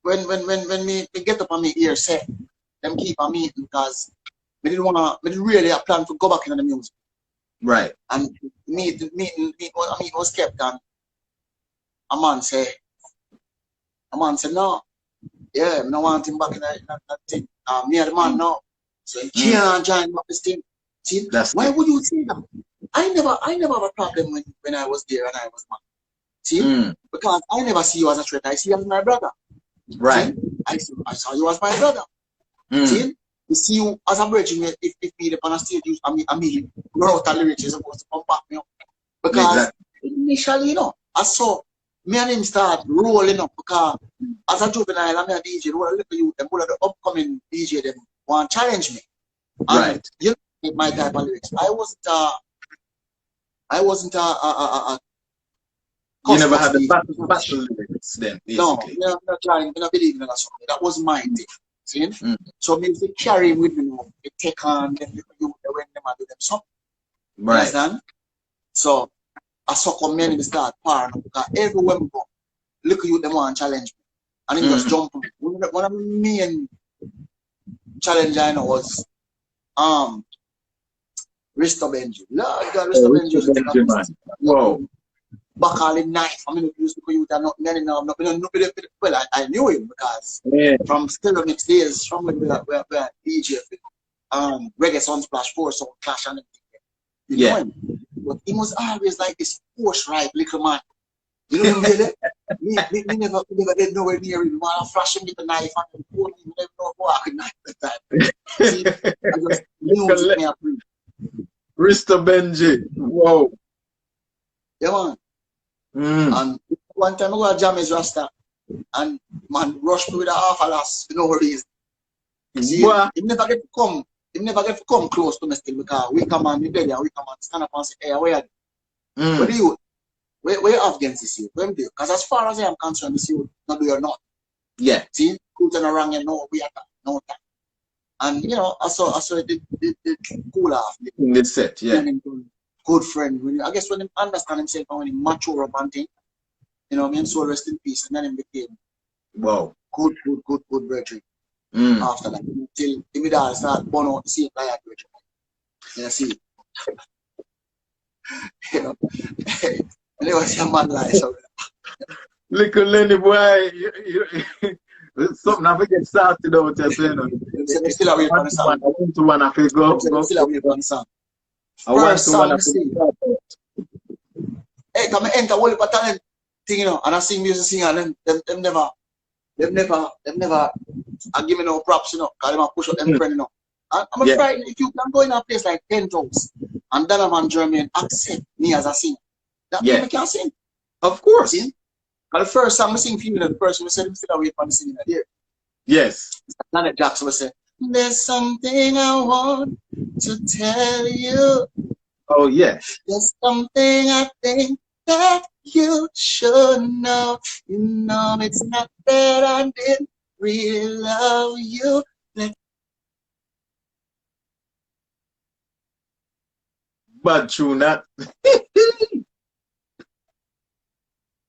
when me get up on me ear say them keep a meeting because we didn't really have plan to go back into the music. Right. And meeting was kept, and a man say no. Yeah, I don't want him back in that thing. Me and the man now. So he can't join up this thing. See, why would you say that? I never have a problem when I was there and I was man. See, because I never see you as a threat. I see you as my brother. Right. See? I saw you as my brother. See, you see you as a virgin. If me on a stage, I mean, wrote a lyrics, you're supposed to come back me up. Because initially, you know, I saw me and him start rolling up because as a juvenile, I'm a DJ. Roll a you, them all of the upcoming DJ, them want to challenge me. And you know, my type of lyrics. I wasn't a you never had the battle lyrics then, basically. No, I'm not trying, I'm not believing in that song. That was my thing. See? So music carry with me now. They take on them, you when them and do them something. Right. Understand? So I saw come many start partying because everywhere we go, look at you, them want to challenge me. And then just jump on. One of the main challenge I know was Risto Benji. Lord God, Risto Benji was wow. Back all in knife. I mean, used to go you that well, I knew him because from Stereo Mix days, from when we were DJ, Reggae Sunsplash 4, so Clash and everything. You know him. But he was always like this push right little man. You know what I mean? Me never did nowhere near him. I flash him with the knife and pull him, never know who I could knife at that time. See, I just knew me up. Risto Benji. Whoa. Yeah, man. And one time I go to jam his Rasta and man rush me with a half a lass for no reason. See, he never get to come close to me still because we come on the belly and we come on stand up and say, hey, where are you? Where do you? Where you have against this youth? Where do you? Because as far as I am concerned, this youth, not do or not. Yeah. See, who's turn around and no, we are no time. And you know, I saw the cool off. In the set, yeah. Good friend. I guess when he understand himself and when he mature up and thing, You know, me and soul rest in peace. And then him became Wow. good brethren after that. Till him dad start burn out the same like brethren. You see. You know. And it was a man like so. Little Lenny boy, something I forget started out there, you know. I'm still away from the song. I want to one I feel go. I'm still away from the song. I want to one I feel. Hey, come enter all the talent thing, you know, and I sing music sing and them never I give me no props, you know, because them push up them friend, you know. And I'm afraid if you can go in a place like Penthouse and Donovan Germain accept me as a singer, that means I can sing. Of course. See? And the first song I sing for you, the person who said him still away from the singing there. Yes. Janet Jackson will say, there's something I want to tell you. Oh, yes. There's something I think that you should know. You know it's not that I didn't really love you. Bad tune that.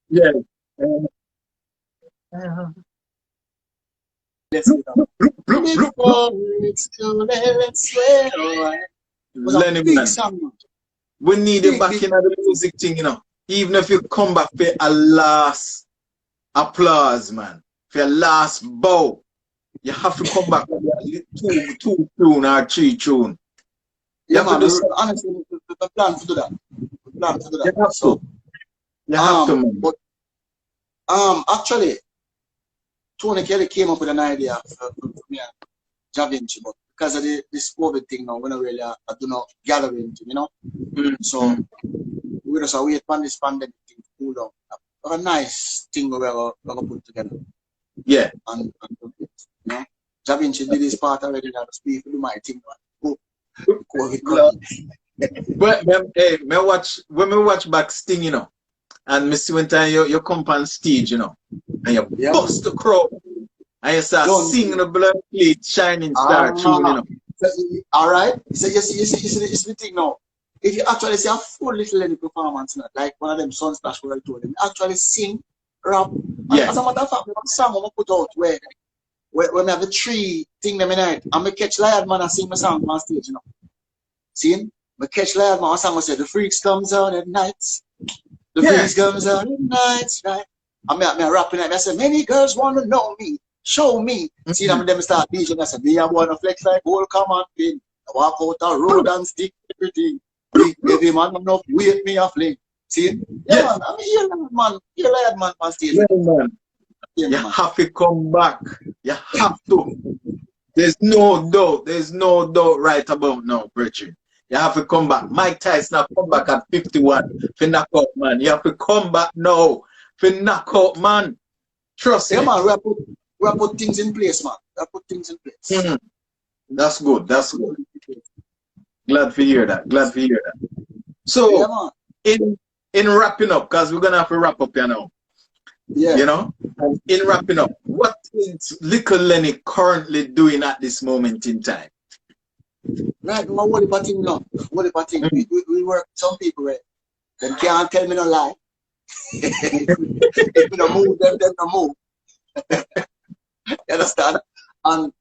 Yes. Before it's too late, let's swear. Lenny, man. We need you back in the music thing, you know. Even if you come back for a last applause, man. For a last bow. You have to come back with two tune or three tune. Yeah, man, honestly, we plan to do that. We plan to do that. You have to. You have to, man. But actually, Tony Kelly came up with an idea for me and Ja Vinci, but because of this COVID thing now, we don't really do not gathering, you know. So we just wait for this pandemic thing to cool down. A nice thing we're gonna put together. Yeah. And do it, you know. Ja Vinci did his part already. Now speak do my thing. But hey, when we watch back Sting, you know, and Mr. Winter, you come on stage, you know, and you bust the crowd, and you start singing the blood plate, shining star tune, you know. All right. So you see the thing now. If you actually see a full little Lenny performance, like one of them Sunsplash where I told them, actually sing, rap. Yeah. As a matter of fact, one song I put out where we have the three thing them in it, and me catch Lion Man and sing my song on stage, you know. See? Me catch Lion Man, a song I said, the freaks comes out at nights. The freaks comes out at nights, right? And me rapping it, I said, many girls want to know me, show me. See them start DJing, I said, me I want to flex like old common pin. I walk out the road and stick everything. Baby man, enough wait me a fling. See? Yeah, man, I mean, you're Lion Man on stage. Yeah, man. You have to come back. You have to. There's no doubt right about now, Richard. You have to come back. Mike Tyson have come back at 51 for knockout, man. You have to come back now for knockout, man. Trust me. Man, we have put things in place, man. We have put things in place. That's good. That's good. Glad to hear that. Glad to hear that. So, in wrapping up, because we're gonna have to wrap up here now. Yeah. You know, in wrapping up, what is Little Lenny currently doing at this moment in time? Right, my what about thing now? What about thing? We work some people, right? Them can't tell me no lie. If we don't move, them don't move. You understand? And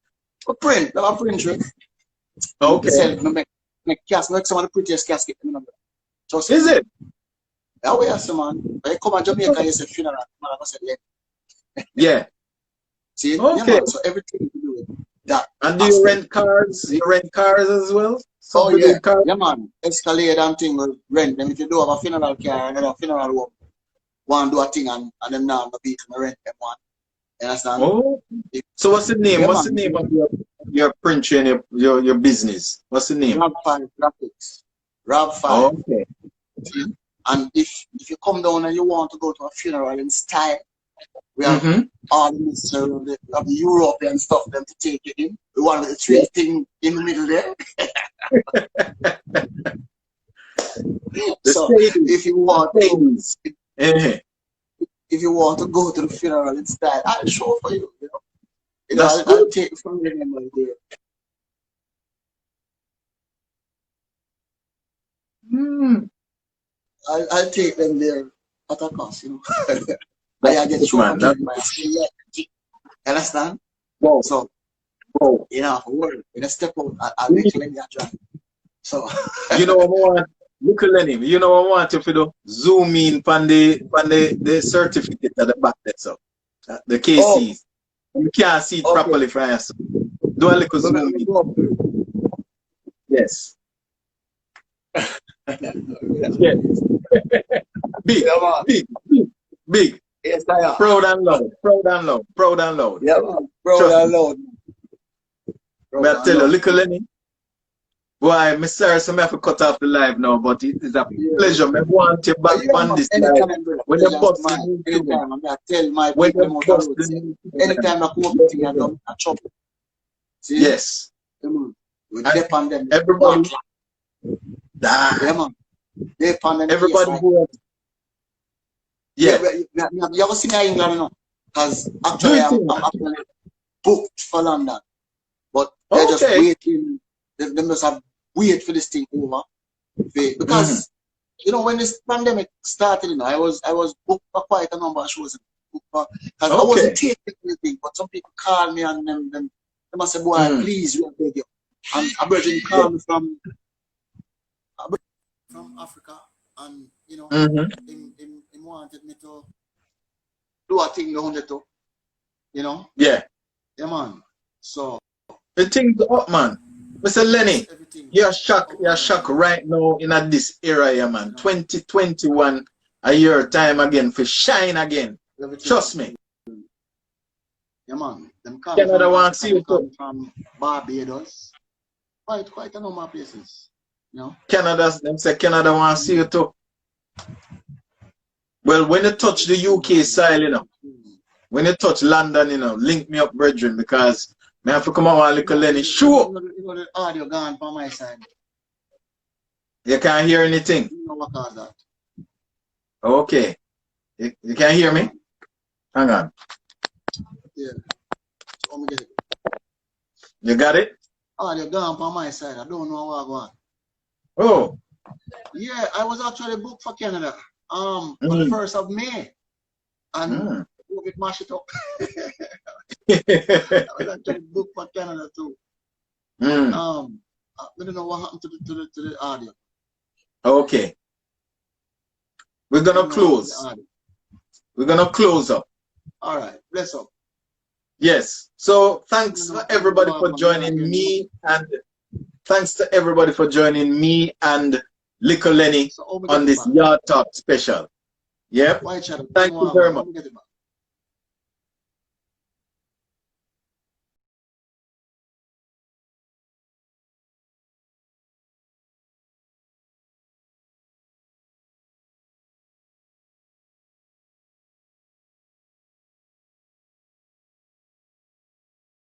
a print, right? Okay. Make casket, some of the prettiest casket in the number. Is it? Yeah, we have man. I come to Jamaica, you say funeral, man, I said Lenny. Yeah. See? Okay. Yeah, man, so everything to do with that. And do you rent cars? You rent cars as well? Oh yeah, yeah man. Escalade and thing will rent them. If you do have a funeral car and a funeral home, one do a thing and them now the people rent them one. You understand? Oh. So what's the name? What's the name of your print and your business? What's the name? Rob 5 Graphics. Rob 5. Oh, okay. And if you come down and you want to go to a funeral in style, we have all the mixture of the European stuff them to take it in. We want the three thing in the middle there. So if you want if you want to go to the funeral in style, I'll show for you, you know. I'll take it from your memory there. I'll take them there at a cost, you know. I get shown up by a you understand? Wow. So, wow. You know, when I step out, I little Lenny I try. So you know what I want? Look at Lenny. You know what I want if you do zoom in on the certificate at the back there, so the KCs. You can't see it properly for us. Do a little zoom in. Yes. Yes. Big, yeah, big, big, big. Yes, I am. Proud and loud. Proud and loud. Proud and loud. Yeah, man. Proud and loud. But I tell you, little Lenny. Boy, Miss Sarah, so I have to cut off the live now, but it is a pleasure. I want you back on this live. When you bust the anytime, I'm going to tell my people about the road. Anytime I come up with things, I'm a chop. See? Yes. Come on. We depend on them. Everybody. Yeah, man. They on them. Everybody who has... Yeah. You ever seen England, you know? Because actually, I'm actually booked for London. But they're just waiting. They must have wait for this thing over. Because, you know, when this pandemic started, you know, I was booked for quite a number of shows. Because I wasn't taking anything, but some people called me and they must say, boy, please, we beg you. And a virgin called me from Africa, and, you know, he wanted me to do a thing, you know? Yeah. Yeah, man. So. The thing's up, man. Mr. Lenny, you're shocked right now in this era, yeah, man. 2021, a year time again for shine again. Trust me. Yeah, man. Them Canada wants to see you too. From Barbados. Quite a number of places. You know? Them say Canada wants to see you too. Well, when you touch the UK side, you know, when you touch London, you know, link me up, brethren, because I have to come out with little Lenny. Sure. You know the audio gone from my side. You can't hear anything. You know what caused that? Okay. You can't hear me? Hang on. Yeah. So, let me get it. You got it? Audio gone from my side. I don't know what going. Oh. Yeah, I was actually booked for Canada. For the 1st of May. And COVID mash it up. I was actually booked for Canada too. I don't know what happened to the audio. Okay. We're gonna close. We're gonna close up. All right. Bless up. Yes. So thanks for everybody for joining me, and thanks to everybody for joining me and Little Lenny on this Yard Talk special. Yep. Thank you very much.